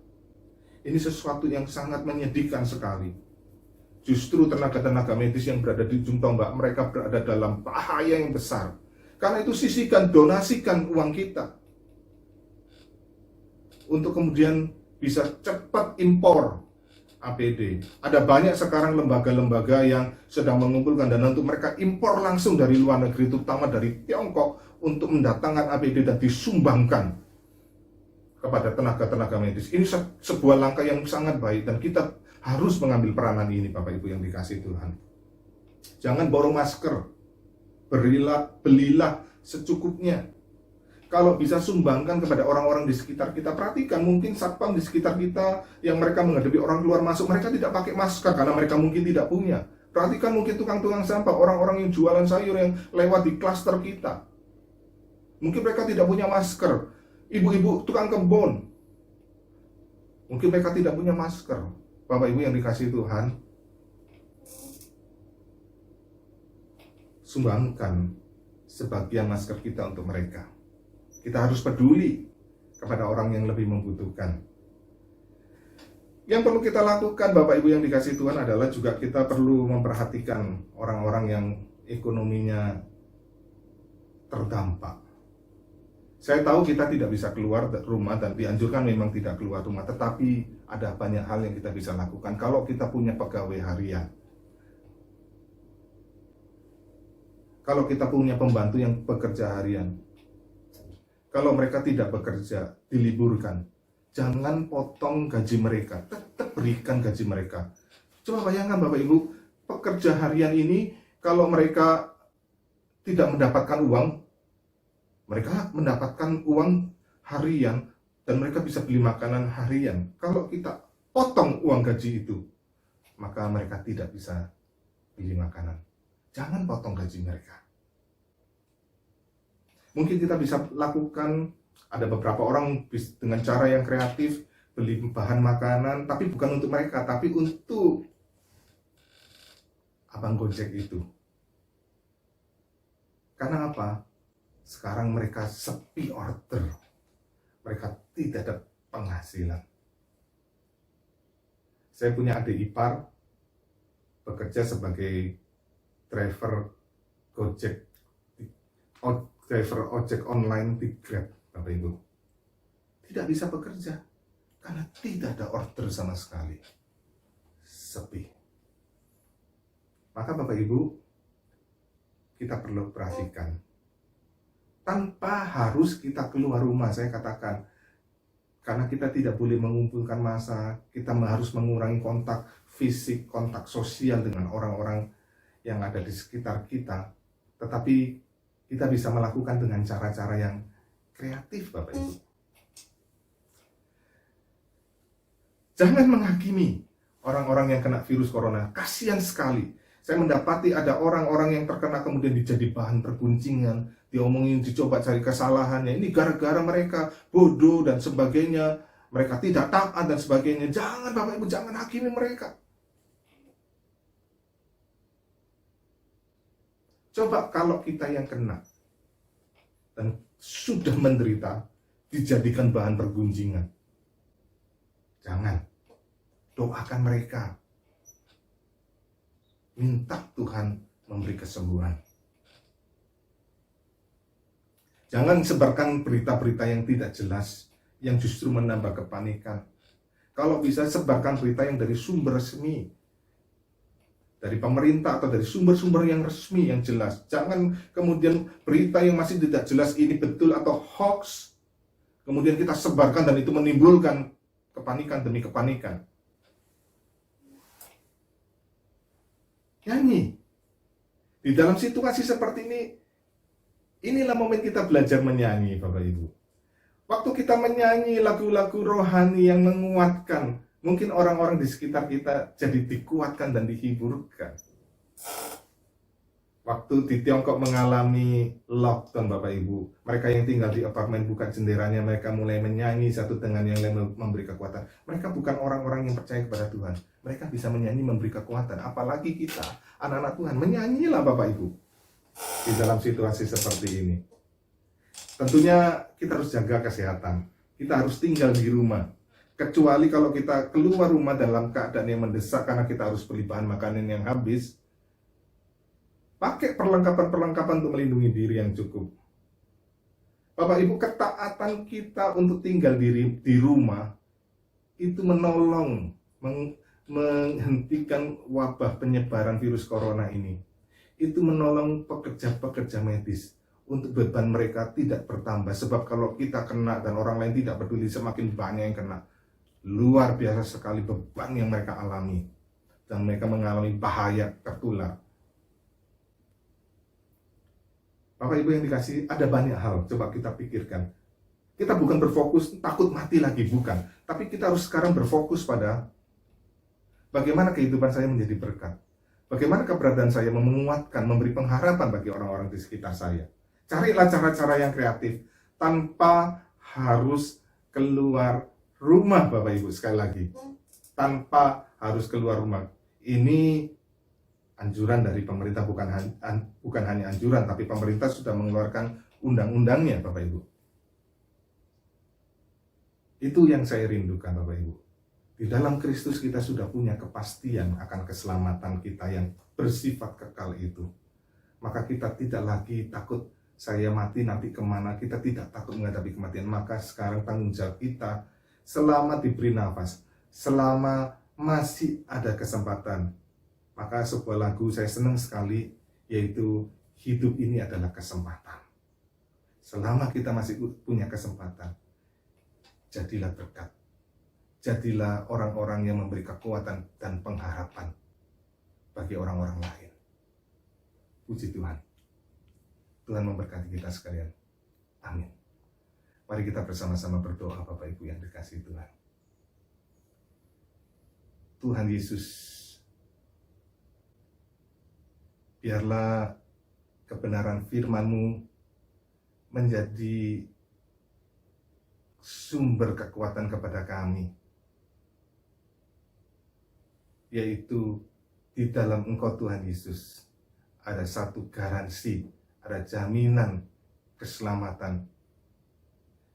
Ini sesuatu yang sangat menyedihkan sekali. Justru tenaga-tenaga medis yang berada di ujung tombak, mereka berada dalam bahaya yang besar. Karena itu sisihkan, donasikan uang kita untuk kemudian bisa cepat impor APD. Ada banyak sekarang lembaga-lembaga yang sedang mengumpulkan dana untuk mereka impor langsung dari luar negeri, terutama dari Tiongkok, untuk mendatangkan APD dan disumbangkan kepada tenaga-tenaga medis. Ini sebuah langkah yang sangat baik dan kita harus mengambil peranan ini, Bapak Ibu yang dikasihi Tuhan. Jangan borong masker, belilah secukupnya. Kalau bisa sumbangkan kepada orang-orang di sekitar kita. Perhatikan, mungkin satpam di sekitar kita yang mereka menghadapi orang keluar masuk, mereka tidak pakai masker karena mereka mungkin tidak punya. Perhatikan mungkin tukang-tukang sampah, orang-orang yang jualan sayur yang lewat di klaster kita. Mungkin mereka tidak punya masker. Ibu-ibu tukang kebun, mungkin mereka tidak punya masker. Bapak Ibu yang dikasihi Tuhan, sumbangkan sebagian masker kita untuk mereka. Kita harus peduli kepada orang yang lebih membutuhkan. Yang perlu kita lakukan, Bapak Ibu yang dikasihi Tuhan, adalah juga kita perlu memperhatikan orang-orang yang ekonominya terdampak. Saya tahu kita tidak bisa keluar rumah dan dianjurkan memang tidak keluar rumah, tetapi ada banyak hal yang kita bisa lakukan kalau kita punya pegawai harian. Kalau kita punya pembantu yang bekerja harian, kalau mereka tidak bekerja, diliburkan, jangan potong gaji mereka, tetap berikan gaji mereka. Coba bayangkan Bapak Ibu, pekerja harian ini kalau mereka tidak mendapatkan uang, mereka mendapatkan uang harian dan mereka bisa beli makanan harian. Kalau kita potong uang gaji itu, maka mereka tidak bisa beli makanan. Jangan potong gaji mereka. Mungkin kita bisa lakukan, ada beberapa orang dengan cara yang kreatif, beli bahan makanan, tapi bukan untuk mereka, tapi untuk abang Gojek itu. Karena apa? Sekarang mereka sepi order. Mereka tidak ada penghasilan. Saya punya adik ipar, bekerja sebagai driver Gojek, driver ojek online di Grab, Bapak Ibu. Tidak bisa bekerja karena tidak ada order sama sekali. Sepi. Maka Bapak Ibu, kita perlu perhatikan. Tanpa harus kita keluar rumah, saya katakan. Karena kita tidak boleh mengumpulkan massa, kita harus mengurangi kontak fisik, kontak sosial dengan orang-orang yang ada di sekitar kita. Tetapi kita bisa melakukan dengan cara-cara yang kreatif, Bapak Ibu. Jangan menghakimi orang-orang yang kena virus corona. Kasihan sekali. Saya mendapati ada orang-orang yang terkena kemudian dijadi bahan perguncingan, diomongin, dicoba cari kesalahannya. Ini gara-gara mereka bodoh dan sebagainya. Mereka tidak taat dan sebagainya. Jangan, Bapak Ibu, jangan hakimi mereka. Coba kalau kita yang kena dan sudah menderita, dijadikan bahan pergunjingan. Jangan. Doakan mereka. Minta Tuhan memberi kesembuhan. Jangan sebarkan berita-berita yang tidak jelas, yang justru menambah kepanikan. Kalau bisa, sebarkan berita yang dari sumber resmi, dari pemerintah atau dari sumber-sumber yang resmi, yang jelas. Jangan kemudian berita yang masih tidak jelas ini betul atau hoax, kemudian kita sebarkan dan itu menimbulkan kepanikan demi kepanikan. Nyanyi. Di dalam situasi seperti ini, inilah momen kita belajar menyanyi, Bapak Ibu. Waktu kita menyanyi lagu-lagu rohani yang menguatkan, mungkin orang-orang di sekitar kita jadi dikuatkan dan dihiburkan. Waktu di Tiongkok mengalami lockdown, Bapak Ibu, mereka yang tinggal di apartemen buka jendelanya, mereka mulai menyanyi satu dengan yang lain memberi kekuatan. Mereka bukan orang-orang yang percaya kepada Tuhan. Mereka bisa menyanyi memberi kekuatan. Apalagi kita, anak-anak Tuhan, menyanyilah Bapak Ibu di dalam situasi seperti ini. Tentunya kita harus jaga kesehatan. Kita harus tinggal di rumah. Kecuali kalau kita keluar rumah dalam keadaan yang mendesak karena kita harus beli bahan makanan yang habis, pakai perlengkapan-perlengkapan untuk melindungi diri yang cukup. Bapak Ibu, ketaatan kita untuk tinggal di rumah itu menolong menghentikan wabah penyebaran virus corona ini. Itu menolong pekerja-pekerja medis untuk beban mereka tidak bertambah. Sebab kalau kita kena dan orang lain tidak peduli, semakin banyak yang kena. Luar biasa sekali beban yang mereka alami. Dan mereka mengalami bahaya tertular. Bapak Ibu yang dikasih, ada banyak hal, coba kita pikirkan. Kita bukan berfokus takut mati lagi, bukan. Tapi kita harus sekarang berfokus pada bagaimana kehidupan saya menjadi berkat. Bagaimana keberadaan saya menguatkan, memberi pengharapan bagi orang-orang di sekitar saya. Carilah cara-cara yang kreatif, tanpa harus keluar rumah, Bapak Ibu, sekali lagi. Tanpa harus keluar rumah. Ini anjuran dari pemerintah, bukan hanya anjuran, tapi pemerintah sudah mengeluarkan undang-undangnya, Bapak Ibu. Itu yang saya rindukan, Bapak Ibu. Di dalam Kristus kita sudah punya kepastian akan keselamatan kita yang bersifat kekal itu. Maka kita tidak lagi takut saya mati nanti kemana, kita tidak takut menghadapi kematian. Maka sekarang tanggung jawab kita, selama diberi nafas, selama masih ada kesempatan. Maka sebuah lagu saya senang sekali, yaitu hidup ini adalah kesempatan. Selama kita masih punya kesempatan, jadilah berkat. Jadilah orang-orang yang memberi kekuatan dan pengharapan bagi orang-orang lain. Puji Tuhan. Tuhan memberkati kita sekalian. Amin. Mari kita bersama-sama berdoa, Bapak Ibu yang dikasihi Tuhan. Tuhan Yesus, biarlah kebenaran firman-Mu menjadi sumber kekuatan kepada kami. Yaitu di dalam Engkau Tuhan Yesus ada satu garansi, ada jaminan keselamatan.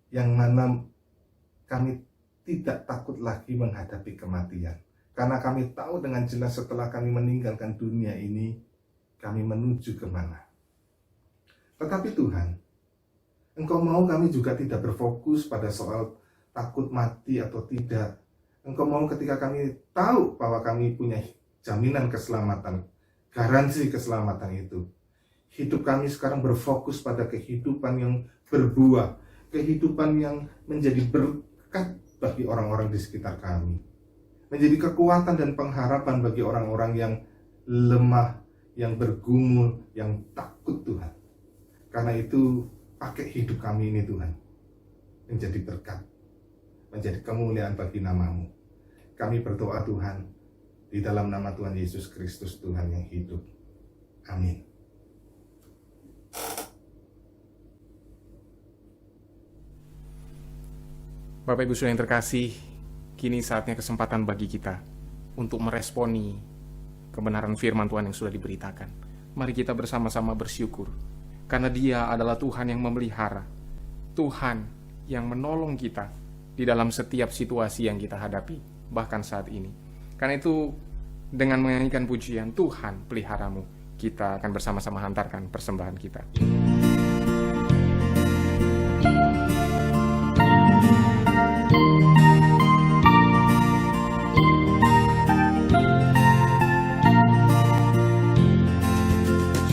Yang mana kami tidak takut lagi menghadapi kematian. Karena kami tahu dengan jelas setelah kami meninggalkan dunia ini, kami menuju kemana. Tetapi Tuhan, Engkau mau kami juga tidak berfokus pada soal takut mati atau tidak. Engkau mau ketika kami tahu bahwa kami punya jaminan keselamatan, garansi keselamatan itu. Hidup kami sekarang berfokus pada kehidupan yang berbuah, kehidupan yang menjadi berkat bagi orang-orang di sekitar kami. Menjadi kekuatan dan pengharapan bagi orang-orang yang lemah, yang bergumul, yang takut Tuhan. Karena itu, pakai hidup kami ini Tuhan, menjadi berkat, menjadi kemuliaan bagi nama-Mu. Kami berdoa Tuhan, di dalam nama Tuhan Yesus Kristus Tuhan yang hidup. Amin. Bapak Ibu Saudara yang terkasih, kini saatnya kesempatan bagi kita untuk meresponi kebenaran firman Tuhan yang sudah diberitakan. Mari kita bersama-sama bersyukur, karena Dia adalah Tuhan yang memelihara, Tuhan yang menolong kita di dalam setiap situasi yang kita hadapi, bahkan saat ini. Karena itu, dengan menyanyikan pujian Tuhan peliharamu, kita akan bersama-sama hantarkan persembahan kita.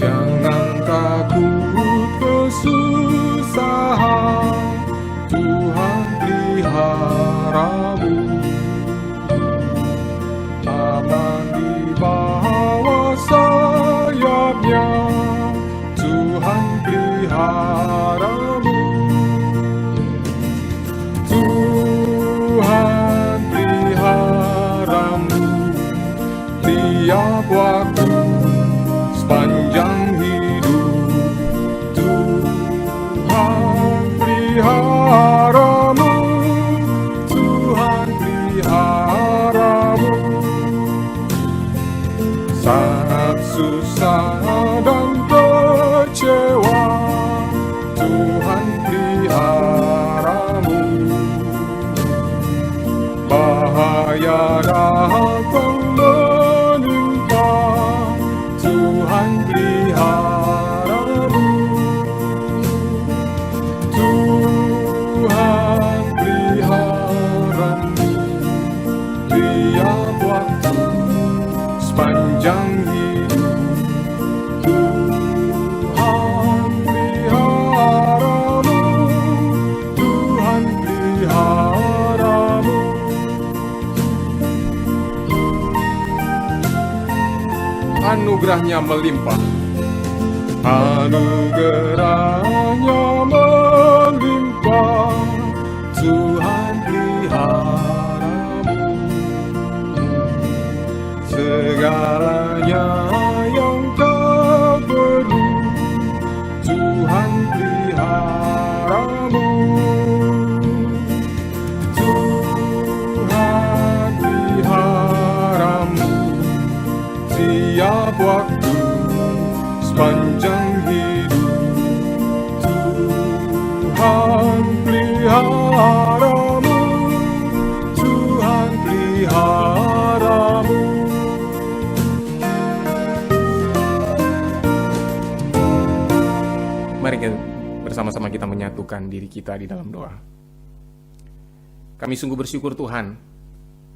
Jangan takut kesusahan, Tuhan peliharamu. Aman di bawah sayapnya, Tuhan peliharamu. Tuhan peliharamu tiap waktu sepanjang hidup. dan kecewa, Tuhan peliharamu. Bahaya datang menimpa, Tuhan peliharamu. Tuhan peliharamu tiap waktu sepanjang hidup. Tuhan peliharamu, Tuhan peliharamu. Anugerahnya melimpah, anugerahnya melimpah, Tuhan peliharamu. Segalanya yang kau perlu, Tuhan peliharamu. Tuhan peliharamu tiap waktu sepanjang hidup. Tuhan peliharamu, Tuhan peliharamu. Mari bersama-sama kita menyatukan diri kita di dalam doa. Kami sungguh bersyukur Tuhan,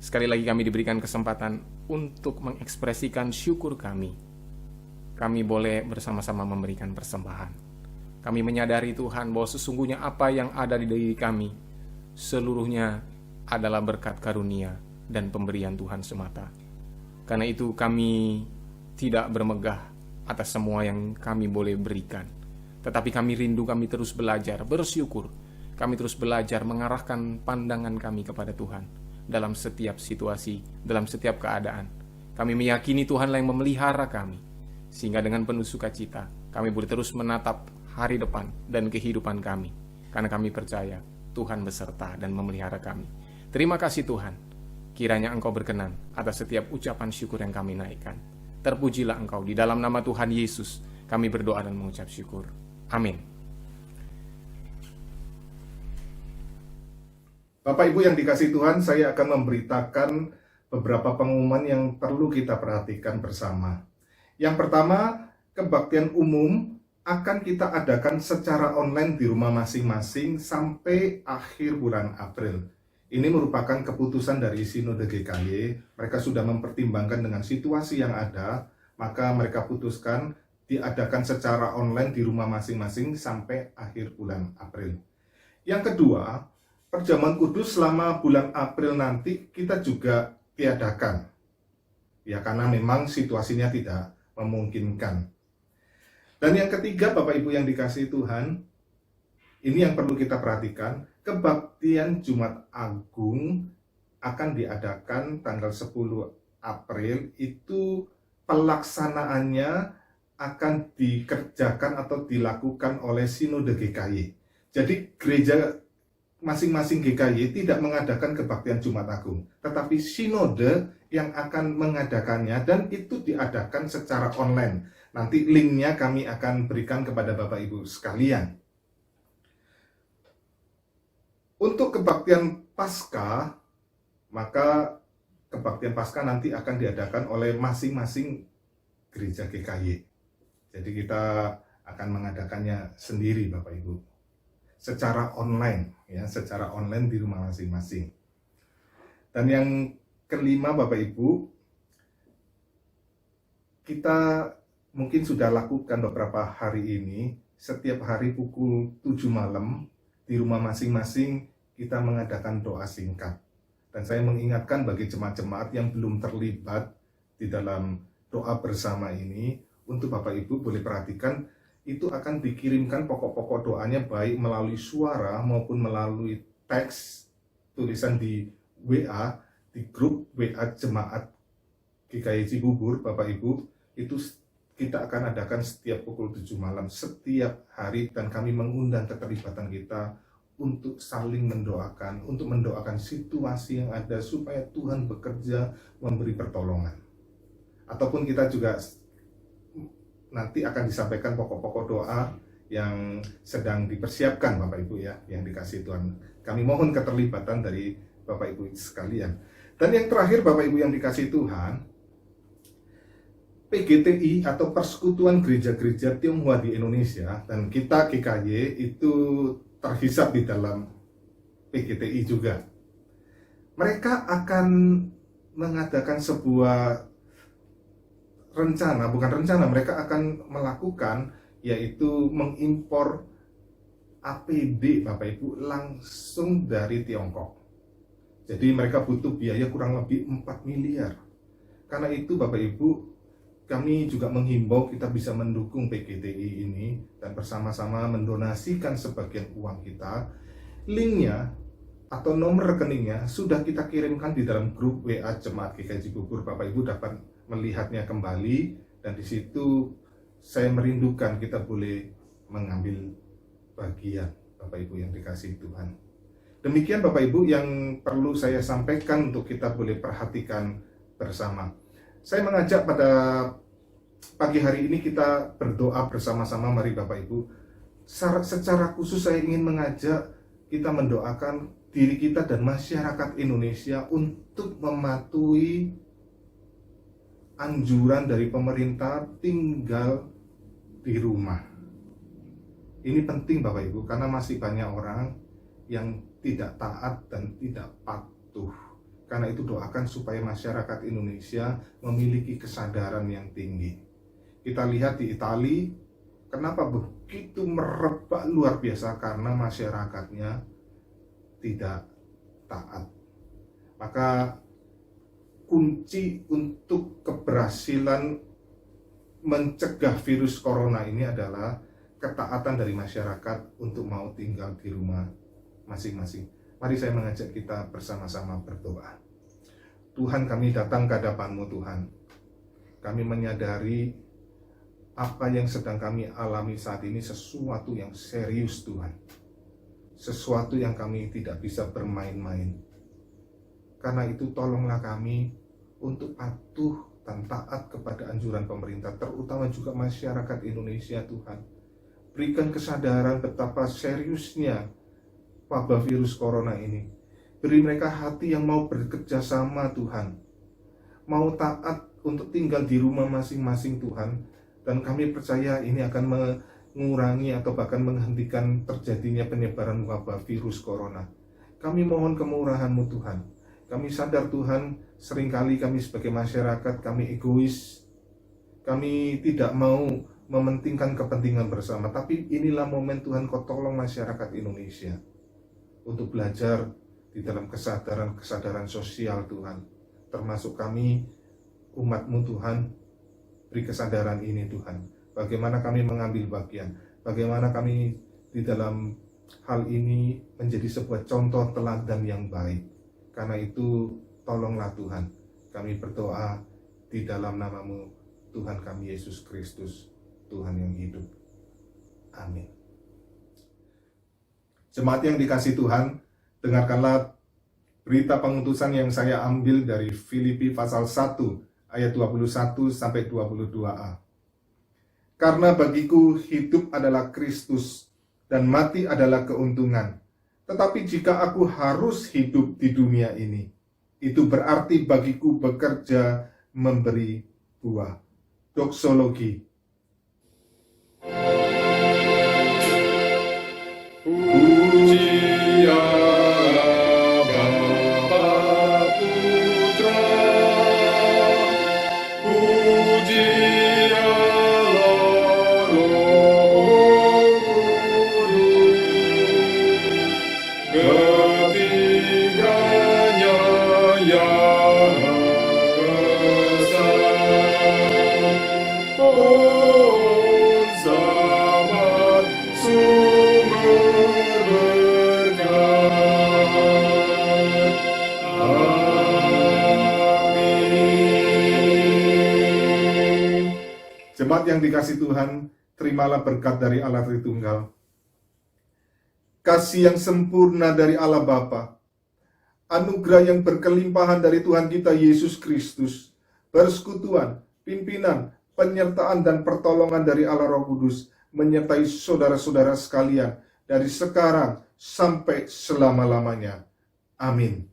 sekali lagi kami diberikan kesempatan untuk mengekspresikan syukur kami. Kami boleh bersama-sama memberikan persembahan. Kami menyadari Tuhan bahwa sesungguhnya apa yang ada di diri kami, seluruhnya adalah berkat karunia dan pemberian Tuhan semata. Karena itu kami tidak bermegah atas semua yang kami boleh berikan. Tetapi kami rindu, kami terus belajar, bersyukur. Kami terus belajar mengarahkan pandangan kami kepada Tuhan dalam setiap situasi, dalam setiap keadaan. Kami meyakini Tuhanlah yang memelihara kami, sehingga dengan penuh sukacita kami boleh terus menatap hari depan dan kehidupan kami, karena kami percaya Tuhan beserta dan memelihara kami. Terima kasih Tuhan, kiranya Engkau berkenan atas setiap ucapan syukur yang kami naikkan. Terpujilah Engkau, di dalam nama Tuhan Yesus kami berdoa dan mengucap syukur. Amin. Bapak Ibu yang dikasihi Tuhan, saya akan memberitakan beberapa pengumuman yang perlu kita perhatikan bersama. Yang pertama, kebaktian umum akan kita adakan secara online di rumah masing-masing sampai akhir bulan April. Ini merupakan keputusan dari Sinode GKY. Mereka sudah mempertimbangkan dengan situasi yang ada, maka mereka putuskan diadakan secara online di rumah masing-masing sampai akhir bulan April. Yang kedua, perjamuan kudus selama bulan April nanti kita juga tiadakan. Ya, karena memang situasinya tidak memungkinkan. Dan yang ketiga, Bapak Ibu yang dikasihi Tuhan, ini yang perlu kita perhatikan, kebaktian Jumat Agung akan diadakan tanggal 10 April, itu pelaksanaannya akan dikerjakan atau dilakukan oleh Sinode GKY. Jadi gereja masing-masing GKY tidak mengadakan kebaktian Jumat Agung, tetapi Sinode yang akan mengadakannya, dan itu diadakan secara online. Nanti linknya kami akan berikan kepada Bapak Ibu sekalian. Untuk kebaktian Paskah, maka kebaktian Paskah nanti akan diadakan oleh masing-masing gereja GKY. Jadi kita akan mengadakannya sendiri Bapak Ibu, secara online, ya, secara online di rumah masing-masing. Dan yang kelima Bapak Ibu, kita mungkin sudah lakukan beberapa hari ini, setiap hari pukul 7 malam di rumah masing-masing kita mengadakan doa singkat. Dan saya mengingatkan bagi jemaat-jemaat yang belum terlibat di dalam doa bersama ini, untuk Bapak Ibu boleh perhatikan, itu akan dikirimkan pokok-pokok doanya baik melalui suara maupun melalui teks tulisan di WA, di grup WA Jemaat GKY Cibubur, Bapak Ibu, itu kita akan adakan setiap pukul 7 malam, setiap hari, dan kami mengundang keterlibatan kita untuk saling mendoakan, untuk mendoakan situasi yang ada supaya Tuhan bekerja memberi pertolongan. Ataupun kita juga nanti akan disampaikan pokok-pokok doa yang sedang dipersiapkan Bapak Ibu ya, yang dikasih Tuhan. Kami mohon keterlibatan dari Bapak Ibu sekalian. Dan yang terakhir Bapak Ibu yang dikasih Tuhan, PGTI atau Persekutuan Gereja-Gereja Tionghoa di Indonesia, dan kita GKY itu terhisap di dalam PGTI juga. Mereka akan mengadakan sebuah mereka akan melakukan, yaitu mengimpor APD Bapak Ibu langsung dari Tiongkok. Jadi mereka butuh biaya kurang lebih 4 miliar. Karena itu Bapak Ibu, kami juga menghimbau kita bisa mendukung PGTI ini dan bersama-sama mendonasikan sebagian uang kita. Linknya atau nomor rekeningnya sudah kita kirimkan di dalam grup WA Jemaat GKJ Cibubur. Bapak Ibu dapat melihatnya kembali, dan di situ saya merindukan kita boleh mengambil bagian Bapak Ibu yang dikasihi Tuhan. Demikian Bapak Ibu yang perlu saya sampaikan untuk kita boleh perhatikan bersama. Saya mengajak pada pagi hari ini kita berdoa bersama-sama. Mari Bapak Ibu, secara khusus saya ingin mengajak kita mendoakan diri kita dan masyarakat Indonesia untuk mematuhi anjuran dari pemerintah tinggal di rumah. Ini penting Bapak Ibu, karena masih banyak orang yang tidak taat dan tidak patuh. Karena itu doakan supaya masyarakat Indonesia memiliki kesadaran yang tinggi. Kita lihat di Italia, kenapa begitu merebak luar biasa? Karena masyarakatnya tidak taat. Maka kunci untuk keberhasilan mencegah virus corona ini adalah ketaatan dari masyarakat untuk mau tinggal di rumah masing-masing. Mari saya mengajak kita bersama-sama berdoa. Tuhan, kami datang ke hadapan-Mu Tuhan. Kami menyadari apa yang sedang kami alami saat ini sesuatu yang serius Tuhan. Sesuatu yang kami tidak bisa bermain-main. Karena itu tolonglah kami untuk patuh dan taat kepada anjuran pemerintah, terutama juga masyarakat Indonesia Tuhan. Berikan kesadaran betapa seriusnya wabah virus corona ini. Beri mereka hati yang mau bekerja sama Tuhan, mau taat untuk tinggal di rumah masing-masing Tuhan. Dan kami percaya ini akan mengurangi atau bahkan menghentikan terjadinya penyebaran wabah virus corona. Kami mohon kemurahan-Mu Tuhan. Kami sadar Tuhan, seringkali kami sebagai masyarakat, kami egois. Kami tidak mau mementingkan kepentingan bersama. Tapi inilah momen Tuhan, Kau tolong masyarakat Indonesia untuk belajar di dalam kesadaran sosial Tuhan. Termasuk kami, umat-Mu Tuhan, beri kesadaran ini Tuhan. Bagaimana kami mengambil bagian, bagaimana kami di dalam hal ini menjadi sebuah contoh teladan yang baik. Karena itu tolonglah Tuhan, kami berdoa di dalam nama-Mu Tuhan kami Yesus Kristus, Tuhan yang hidup. Amin. Jemaat yang dikasihi Tuhan, dengarkanlah berita pengutusan yang saya ambil dari Filipi pasal 1 ayat 21 sampai 22a. Karena bagiku hidup adalah Kristus dan mati adalah keuntungan. Tetapi jika aku harus hidup di dunia ini, itu berarti bagiku bekerja memberi buah. Doksologi. Puji Allah Bapa Putra, puji Allah Roh Kudus, ketiganya yang esa. Oh, zaman sumber berkat. Amin. Jemaat yang dikasihi Tuhan, terimalah berkat dari Allah Tritunggal. Kasih yang sempurna dari Allah Bapa, anugerah yang berkelimpahan dari Tuhan kita Yesus Kristus, persekutuan, pimpinan, penyertaan dan pertolongan dari Allah Roh Kudus menyertai saudara-saudara sekalian dari sekarang sampai selama-lamanya. Amin.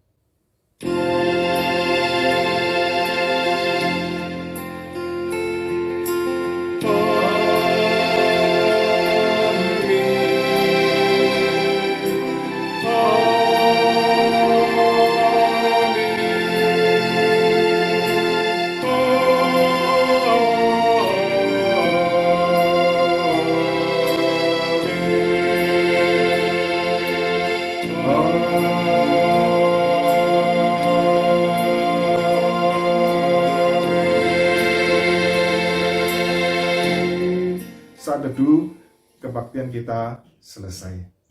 Saat teduh kebaktian kita selesai.